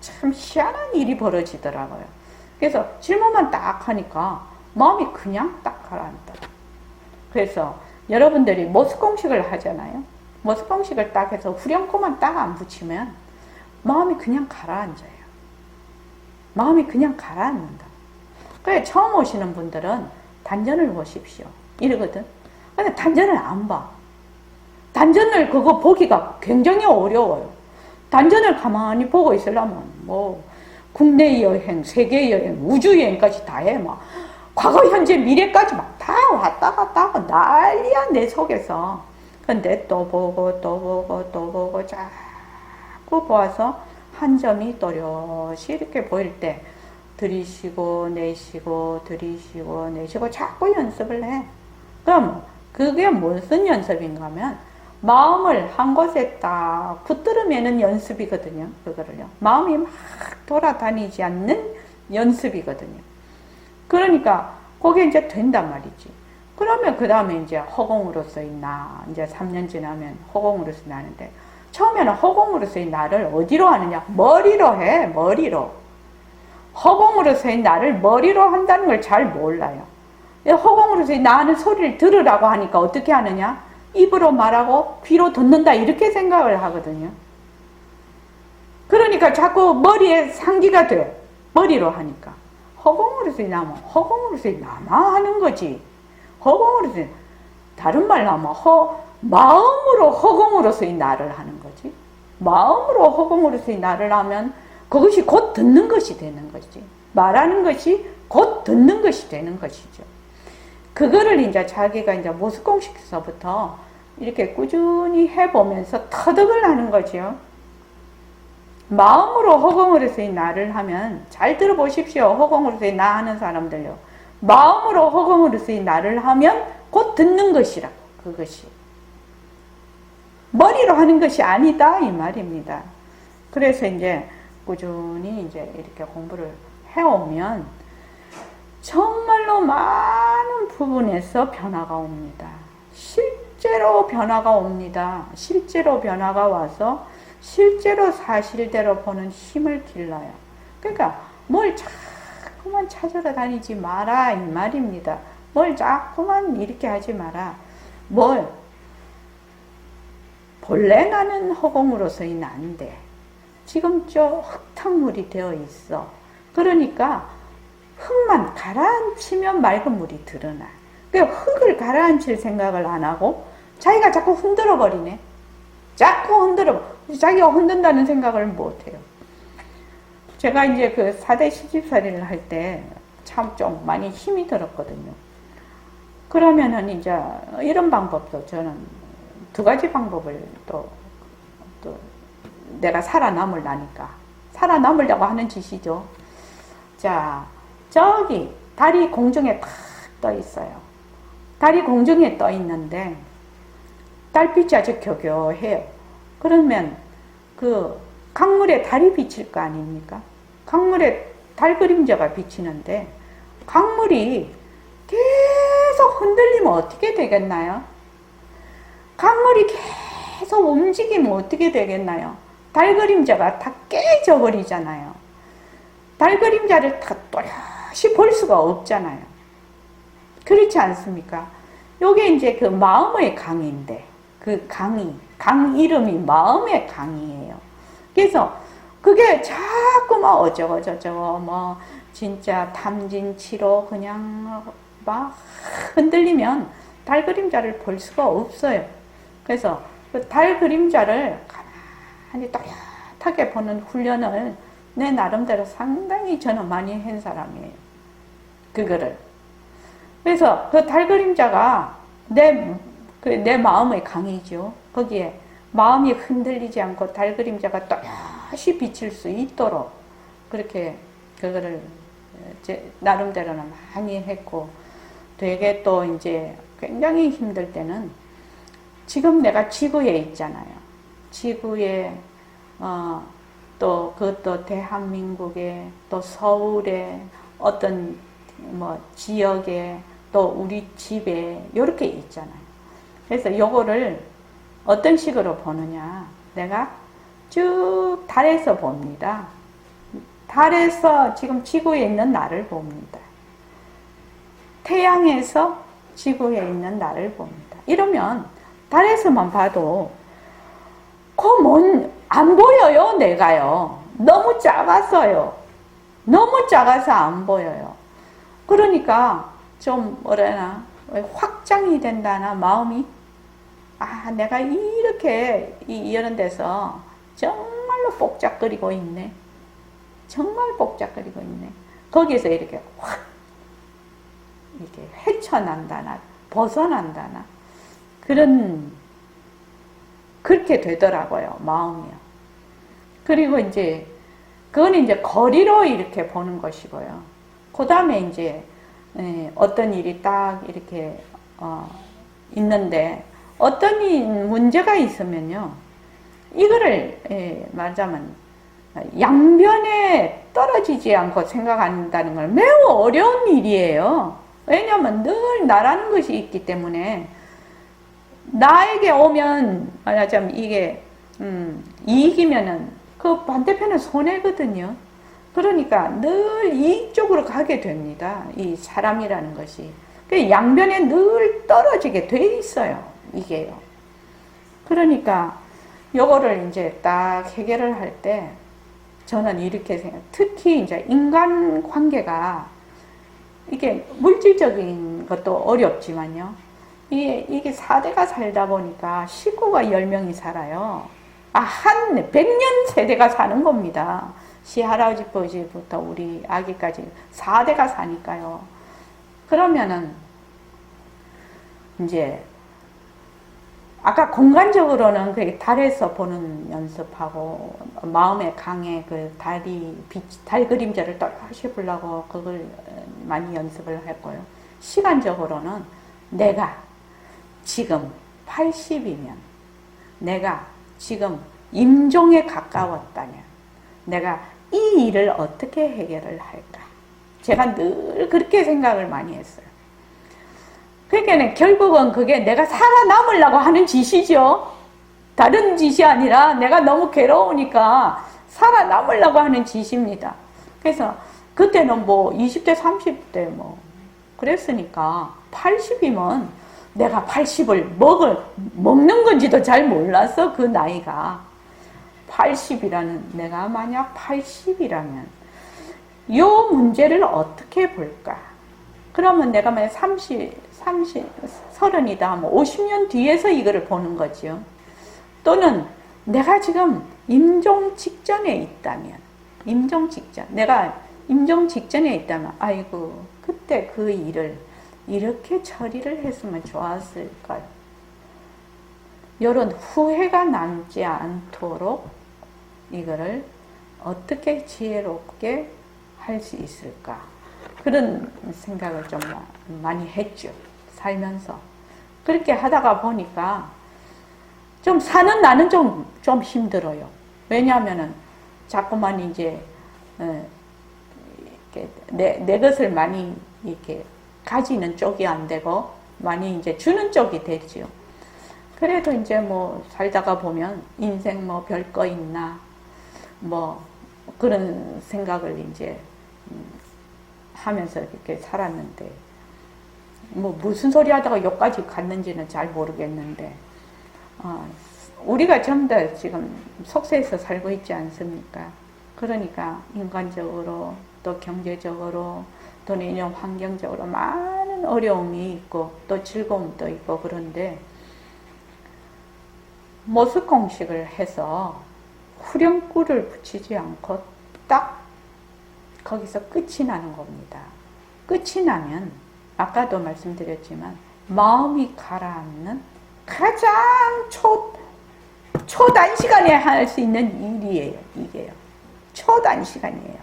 참 희한한 일이 벌어지더라고요. 그래서 질문만 딱 하니까 마음이 그냥 딱 가라앉더라. 그래서 여러분들이 모습공식을 하잖아요. 모습공식을 딱 해서 후렴구만 딱 안 붙이면 마음이 그냥 가라앉아요. 마음이 그냥 가라앉는다. 그래 처음 오시는 분들은 단전을 보십시오. 이러거든. 근데 단전을 안 봐. 단전을 그거 보기가 굉장히 어려워요. 단전을 가만히 보고 있으려면 뭐 국내 여행, 세계 여행, 우주 여행까지 다 해. 막 과거, 현재, 미래까지 막 다 왔다 갔다 하고 난리야 내 속에서. 근데 또 보고 또 보고 또 보고 자꾸 보아서 한 점이 또렷이 이렇게 보일 때 들이쉬고 내쉬고 들이쉬고 내쉬고 자꾸 연습을 해. 그럼 그게 무슨 연습인가 하면 마음을 한 곳에 딱 붙들으면은 연습이거든요. 그거를요. 마음이 막 돌아다니지 않는 연습이거든요. 그러니까 그게 이제 된단 말이지. 그러면 그 다음에 이제 허공으로서의 나, 이제 3년 지나면 허공으로서의 나는데 처음에는 허공으로서의 나를 어디로 하느냐? 머리로 해, 머리로. 허공으로서의 나를 머리로 한다는 걸 잘 몰라요. 허공으로서의 나 하는 소리를 들으라고 하니까 어떻게 하느냐? 입으로 말하고 귀로 듣는다 이렇게 생각을 하거든요. 그러니까 자꾸 머리에 상기가 돼. 머리로 하니까. 허공으로서의 나면 허공으로서의 나만 하는 거지. 허공으로서의 다른 말로 하면 마음으로 허공으로서의 나를 하는 거지. 마음으로 허공으로서의 나를 하면 그것이 곧 듣는 것이 되는 것이지. 말하는 것이 곧 듣는 것이 되는 것이죠. 그거를 이제 자기가 이제 모습공식에서부터 이렇게 꾸준히 해보면서 터득을 하는 거죠. 마음으로 허공으로서의 나를 하면 잘 들어보십시오. 허공으로서의 나 하는 사람들요. 마음으로 허공으로서의 나를 하면 곧 듣는 것이라. 그것이. 머리로 하는 것이 아니다 이 말입니다. 그래서 이제 꾸준히 이제 이렇게 공부를 해오면 정말로 많은 부분에서 변화가 옵니다. 실제로 변화가 옵니다. 실제로 변화가 와서 실제로 사실대로 보는 힘을 길러요. 그러니까 뭘 자꾸만 찾으러 다니지 마라 이 말입니다. 뭘 자꾸만 이렇게 하지 마라. 뭘 본래 나는 허공으로서의 난데 지금 저 흙탕물이 되어 있어. 그러니까 흙만 가라앉히면 맑은 물이 드러나. 그러니까 흙을 가라앉힐 생각을 안 하고 자기가 자꾸 흔들어 버리네. 자꾸 흔들어. 자기가 흔든다는 생각을 못 해요. 제가 이제 그 4대 시집살이를 할 때 참 좀 많이 힘이 들었거든요. 그러면은 이제 이런 방법도 저는 2가지 방법을 또 내가 살아남으려니까 살아남으려고 하는 짓이죠. 자, 저기 달이 공중에 탁 떠 있어요. 달이 공중에 떠 있는데 달빛이 아주 겨겨해요. 그러면 그 강물에 달이 비칠 거 아닙니까? 강물에 달 그림자가 비치는데 강물이 계속 흔들리면 어떻게 되겠나요? 강물이 계속 움직이면 어떻게 되겠나요? 달 그림자가 다 깨져 버리잖아요. 달 그림자를 다 또렷이 볼 수가 없잖아요. 그렇지 않습니까? 요게 이제 그 마음의 강인데, 그 강 이름이 마음의 강이에요. 그래서 그게 자꾸 막 어쩌고저쩌고 뭐 진짜 탐진치로 그냥 막 흔들리면 달 그림자를 볼 수가 없어요. 그래서 그 달 그림자를 가만히 또렷하게 보는 훈련을 내 나름대로 상당히 저는 많이 한 사람이에요. 그거를. 그래서 그 달 그림자가 내 마음의 강이죠. 거기에 마음이 흔들리지 않고 달 그림자가 또렷이 비칠 수 있도록 그렇게 그거를 제 나름대로는 많이 했고, 되게 또 이제 굉장히 힘들 때는 지금 내가 지구에 있잖아요. 지구에 또 그것도 대한민국에 또 서울에 어떤 뭐 지역에 또 우리 집에 이렇게 있잖아요. 그래서 요거를 어떤 식으로 보느냐, 내가 쭉 달에서 봅니다. 달에서 지금 지구에 있는 나를 봅니다. 태양에서 지구에 있는 나를 봅니다. 이러면 달에서만 봐도 안 보여요. 내가요. 너무 작았어요. 너무 작아서 안 보여요. 그러니까 좀 뭐라나 확장이 된다나 마음이, 내가 이렇게 이런 데서 정말로 복잡거리고 있네. 정말 복잡거리고 있네. 거기에서 이렇게 확 이렇게 헤쳐난다나 벗어난다나 그렇게 되더라고요. 마음이요. 그리고 이제 그건 이제 거리로 이렇게 보는 것이고요. 그 다음에 이제 어떤 일이 딱 이렇게 있는데 어떤 문제가 있으면요, 이거를 말하자면 양변에 떨어지지 않고 생각한다는 건 매우 어려운 일이에요. 왜냐하면 늘 나라는 것이 있기 때문에 나에게 오면 말하자면 이게 이익이면은 그 반대편은 손해거든요. 그러니까 늘 이익 쪽으로 가게 됩니다. 이 사람이라는 것이. 양변에 늘 떨어지게 돼 있어요. 이게요. 그러니까 요거를 이제 딱 해결을 할 때 저는 이렇게 생각해요. 특히 이제 인간 관계가 이게 물질적인 것도 어렵지만요. 이게 4대가 살다 보니까 식구가 10명이 살아요. 한 100년 세대가 사는 겁니다. 시할아버지부터 우리 아기까지 4대가 사니까요. 그러면은 이제 아까 공간적으로는 그 달에서 보는 연습하고 마음의 강에 그 달 그림자를 또렷이 보려고 그걸 많이 연습을 했고요. 시간적으로는 내가 지금 80이면, 내가 지금 임종에 가까웠다면 내가 이 일을 어떻게 해결을 할까? 제가 늘 그렇게 생각을 많이 했어요. 그러니까 결국은 그게 내가 살아남으려고 하는 짓이죠. 다른 짓이 아니라 내가 너무 괴로우니까 살아남으려고 하는 짓입니다. 그래서 그때는 뭐 20대 30대 뭐 그랬으니까 80이면 내가 80을 먹는 건지도 잘 몰랐어. 그 나이가 80이라는, 내가 만약 80이라면 요 문제를 어떻게 볼까? 그러면 내가 만약 30이다 하면 50년 뒤에서 이거를 보는 거죠. 또는 내가 지금 임종 직전에 있다면, 내가 임종 직전에 있다면, 아이고, 그때 그 일을 이렇게 처리를 했으면 좋았을까. 이런 후회가 남지 않도록 이거를 어떻게 지혜롭게 할 수 있을까. 그런 생각을 좀 많이 했죠. 살면서. 그렇게 하다가 보니까 좀 사는 나는 좀 힘들어요. 왜냐하면은 자꾸만 이제 내 것을 많이 이렇게 가지는 쪽이 안 되고 많이 이제 주는 쪽이 되죠. 그래도 이제 뭐 살다가 보면 인생 뭐 별거 있나, 뭐 그런 생각을 이제 하면서 이렇게 살았는데, 뭐 무슨 소리 하다가 여기까지 갔는지는 잘 모르겠는데, 우리가 전부 다 지금 속세에서 살고 있지 않습니까? 그러니까 인간적으로 또 경제적으로 또 내년 환경적으로 많은 어려움이 있고 또 즐거움도 있고, 그런데 모습공식을 해서 후렴구를 붙이지 않고 딱 거기서 끝이 나는 겁니다. 끝이 나면 아까도 말씀드렸지만 마음이 가라앉는 가장 초단시간에 할 수 있는 일이에요. 이게요. 초단시간이에요.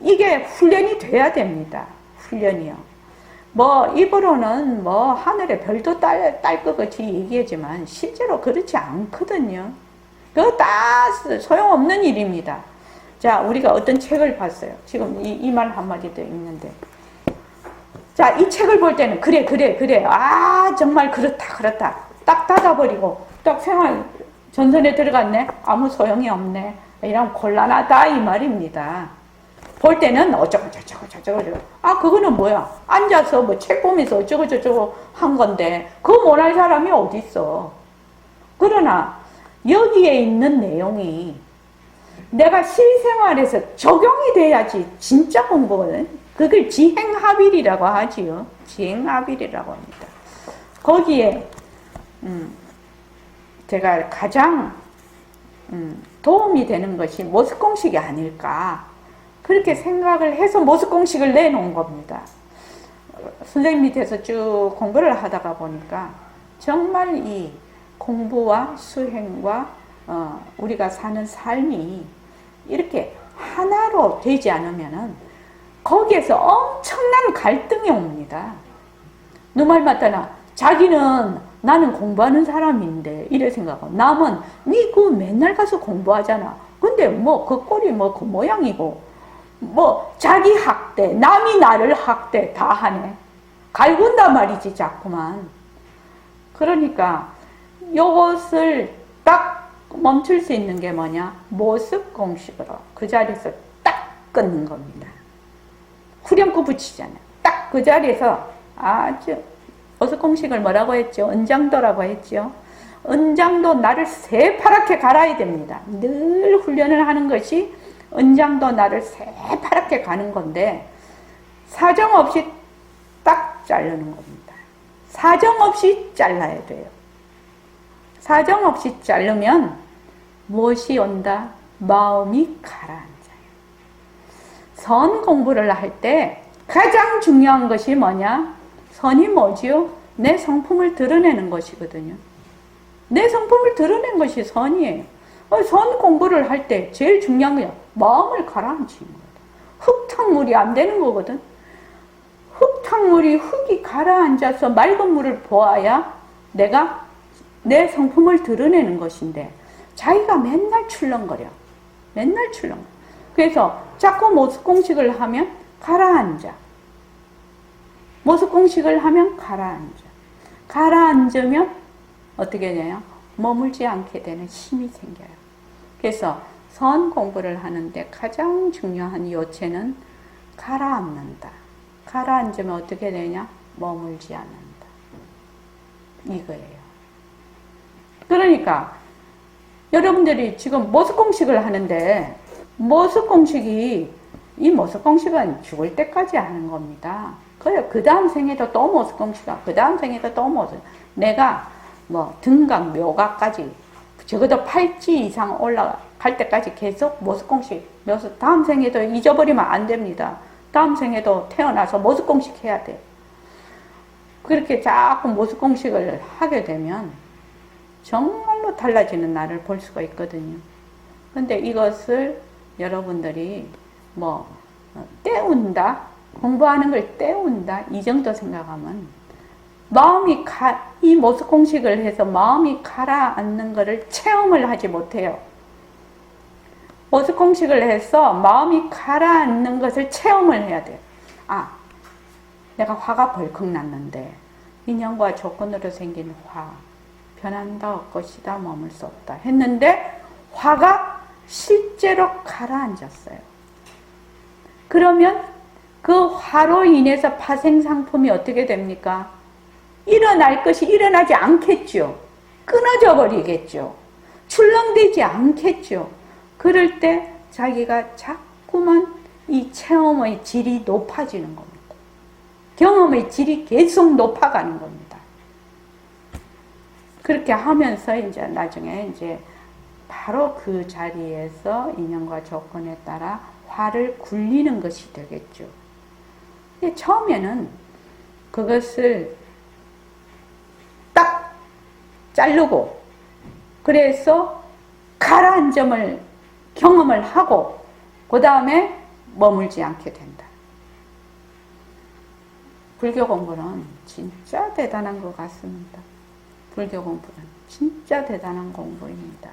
이게 훈련이 돼야 됩니다. 훈련이요. 뭐 입으로는 뭐 하늘에 별도 딸 것 같이 얘기하지만 실제로 그렇지 않거든요. 그거 다 소용없는 일입니다. 자, 우리가 어떤 책을 봤어요. 지금 이 말 한마디도 있는데, 자, 이 책을 볼 때는 그래 아 정말 그렇다 딱 닫아버리고 딱 생활 전선에 들어갔네, 아무 소용이 없네, 이러면 곤란하다 이 말입니다. 볼 때는 어쩌고 저쩌고 아 그거는 뭐야, 앉아서 뭐 책 보면서 어쩌고 저쩌고 한 건데 그거 못할 사람이 어디 있어. 그러나 여기에 있는 내용이 내가 실생활에서 적용이 돼야지 진짜 공부거든. 그걸 지행합일이라고 하지요. 지행합일이라고 합니다. 거기에 제가 가장 도움이 되는 것이 모습공식이 아닐까, 그렇게 생각을 해서 모습공식을 내놓은 겁니다. 선생님 밑에서 쭉 공부를 하다가 보니까 정말 이 공부와 수행과 우리가 사는 삶이 이렇게 하나로 되지 않으면은 거기에서 엄청난 갈등이 옵니다. 누말 맞다나 자기는 나는 공부하는 사람인데 이래 생각하고, 남은 니 그 맨날 가서 공부하잖아. 근데 뭐 그 꼴이 뭐 그 모양이고, 뭐 자기 학대, 남이 나를 학대 다 하네. 갈군단 말이지 자꾸만. 그러니까 요것을 딱 멈출 수 있는 게 뭐냐, 모습 공식으로 그 자리에서 딱 끊는 겁니다. 후렴구 붙이잖아요. 딱 그 자리에서 아주, 모습 공식을 뭐라고 했죠? 은장도라고 했죠. 은장도 나를 새파랗게 갈아야 됩니다. 늘 훈련을 하는 것이 은장도 나를 새파랗게 가는 건데, 사정없이 딱 자르는 겁니다. 사정없이 잘라야 돼요. 사정없이 자르면 무엇이 온다? 마음이 가라앉아요. 선 공부를 할 때 가장 중요한 것이 뭐냐? 선이 뭐지요? 내 성품을 드러내는 것이거든요. 내 성품을 드러낸 것이 선이에요. 선 공부를 할 때 제일 중요한 게 마음을 가라앉히는 거예요. 흙탕물이 안 되는 거거든. 흙이 가라앉아서 맑은 물을 보아야 내가 내 성품을 드러내는 것인데, 자기가 맨날 출렁거려. 그래서 자꾸 모습 공식을 하면 가라앉아. 모습 공식을 하면 가라앉아. 가라앉으면 어떻게 돼요? 머물지 않게 되는 힘이 생겨요. 그래서 선 공부를 하는데 가장 중요한 요체는 가라앉는다. 가라앉으면 어떻게 되냐? 머물지 않는다. 이거예요. 그러니까 여러분들이 지금 모습 공식을 하는데, 모습 공식은 죽을 때까지 하는 겁니다. 그래요. 그 다음 생에도 또 모습 공식이야. 그 다음 생에도 또 모습. 내가 뭐 등각, 묘각까지 적어도 팔찌 이상 올라갈 때까지 계속 모습 공식. 다음 생에도 잊어버리면 안 됩니다. 다음 생에도 태어나서 모습 공식 해야 돼. 그렇게 자꾸 모습 공식을 하게 되면 정말로 달라지는 나를 볼 수가 있거든요. 근데 이것을 여러분들이 뭐 때운다, 공부하는 걸 때운다, 이 정도 생각하면 이 모습 공식을 해서 마음이 가라앉는 것을 체험을 하지 못해요. 모습 공식을 해서 마음이 가라앉는 것을 체험을 해야 돼요. 내가 화가 벌컥 났는데 인연과 조건으로 생긴 화, 변한다, 것이다, 머물 수 없다 했는데 화가 실제로 가라앉았어요. 그러면 그 화로 인해서 파생 상품이 어떻게 됩니까? 일어날 것이 일어나지 않겠죠. 끊어져 버리겠죠. 출렁되지 않겠죠. 그럴 때 자기가 자꾸만 이 체험의 질이 높아지는 겁니다. 경험의 질이 계속 높아가는 겁니다. 그렇게 하면서 이제 나중에 이제 바로 그 자리에서 인연과 조건에 따라 화를 굴리는 것이 되겠죠. 근데 처음에는 그것을 딱 자르고 그래서 가라앉음을 경험을 하고 그 다음에 머물지 않게 된다. 불교 공부는 진짜 대단한 것 같습니다. 불교 공부는 진짜 대단한 공부입니다.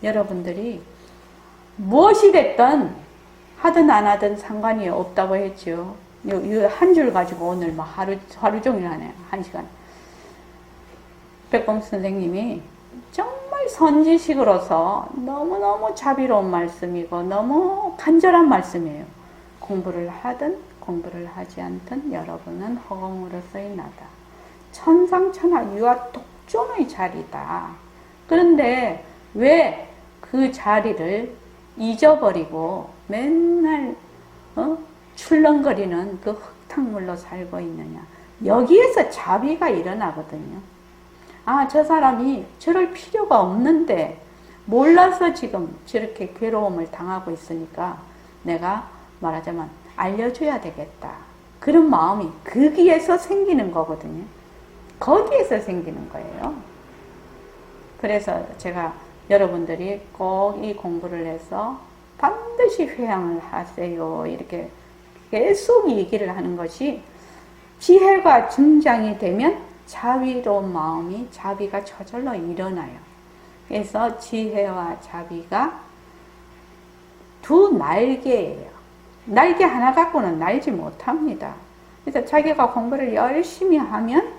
여러분들이 무엇이 됐든 하든 안 하든 상관이 없다고 했죠. 한 줄 가지고 오늘 막 하루 종일 하네요. 1시간. 백범 선생님이 정말 선지식으로서 너무너무 자비로운 말씀이고 너무 간절한 말씀이에요. 공부를 하든 공부를 하지 않든 여러분은 허공으로서의 나다. 천상천하 유아독존의 자리다. 그런데 왜 그 자리를 잊어버리고 맨날 출렁거리는 그 흙탕물로 살고 있느냐. 여기에서 자비가 일어나거든요. 아, 저 사람이 저럴 필요가 없는데 몰라서 지금 저렇게 괴로움을 당하고 있으니까 내가 말하자면 알려줘야 되겠다. 그런 마음이 거기에서 생기는 거거든요. 거기에서 생기는 거예요. 그래서 제가 여러분들이 꼭 이 공부를 해서 반드시 회향을 하세요. 이렇게 계속 얘기를 하는 것이 지혜가 증장이 되면 자비로운 마음이 자비가 저절로 일어나요. 그래서 지혜와 자비가 두 날개예요. 날개 하나 갖고는 날지 못합니다. 그래서 자기가 공부를 열심히 하면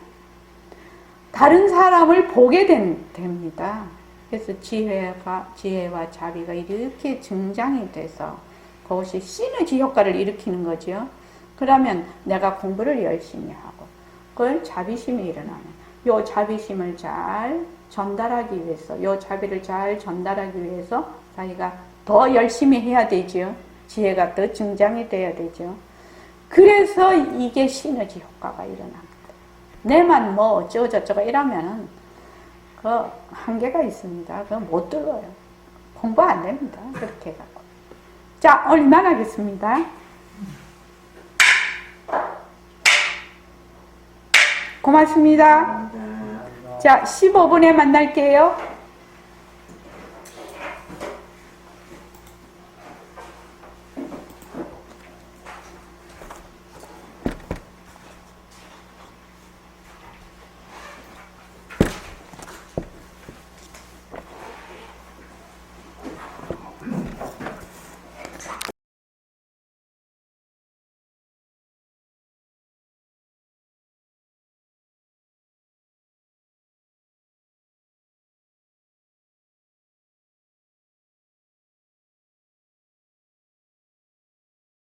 다른 사람을 보게 됩니다. 그래서 지혜와 자비가 이렇게 증장이 돼서 그것이 시너지 효과를 일으키는 거죠. 그러면 내가 공부를 열심히 하고 그걸 자비심이 일어나면 요 자비심을 잘 전달하기 위해서 요 자비를 잘 전달하기 위해서 자기가 더 열심히 해야 되죠. 지혜가 더 증장이 돼야 되죠. 그래서 이게 시너지 효과가 일어납니다. 내만 뭐 어쩌고저쩌고 이러면은 그 한계가 있습니다. 그건 못 들어요. 공부 안 됩니다. 그렇게 해갖고. 자, 오늘 이만하겠습니다. 고맙습니다. 자, 15분에 만날게요.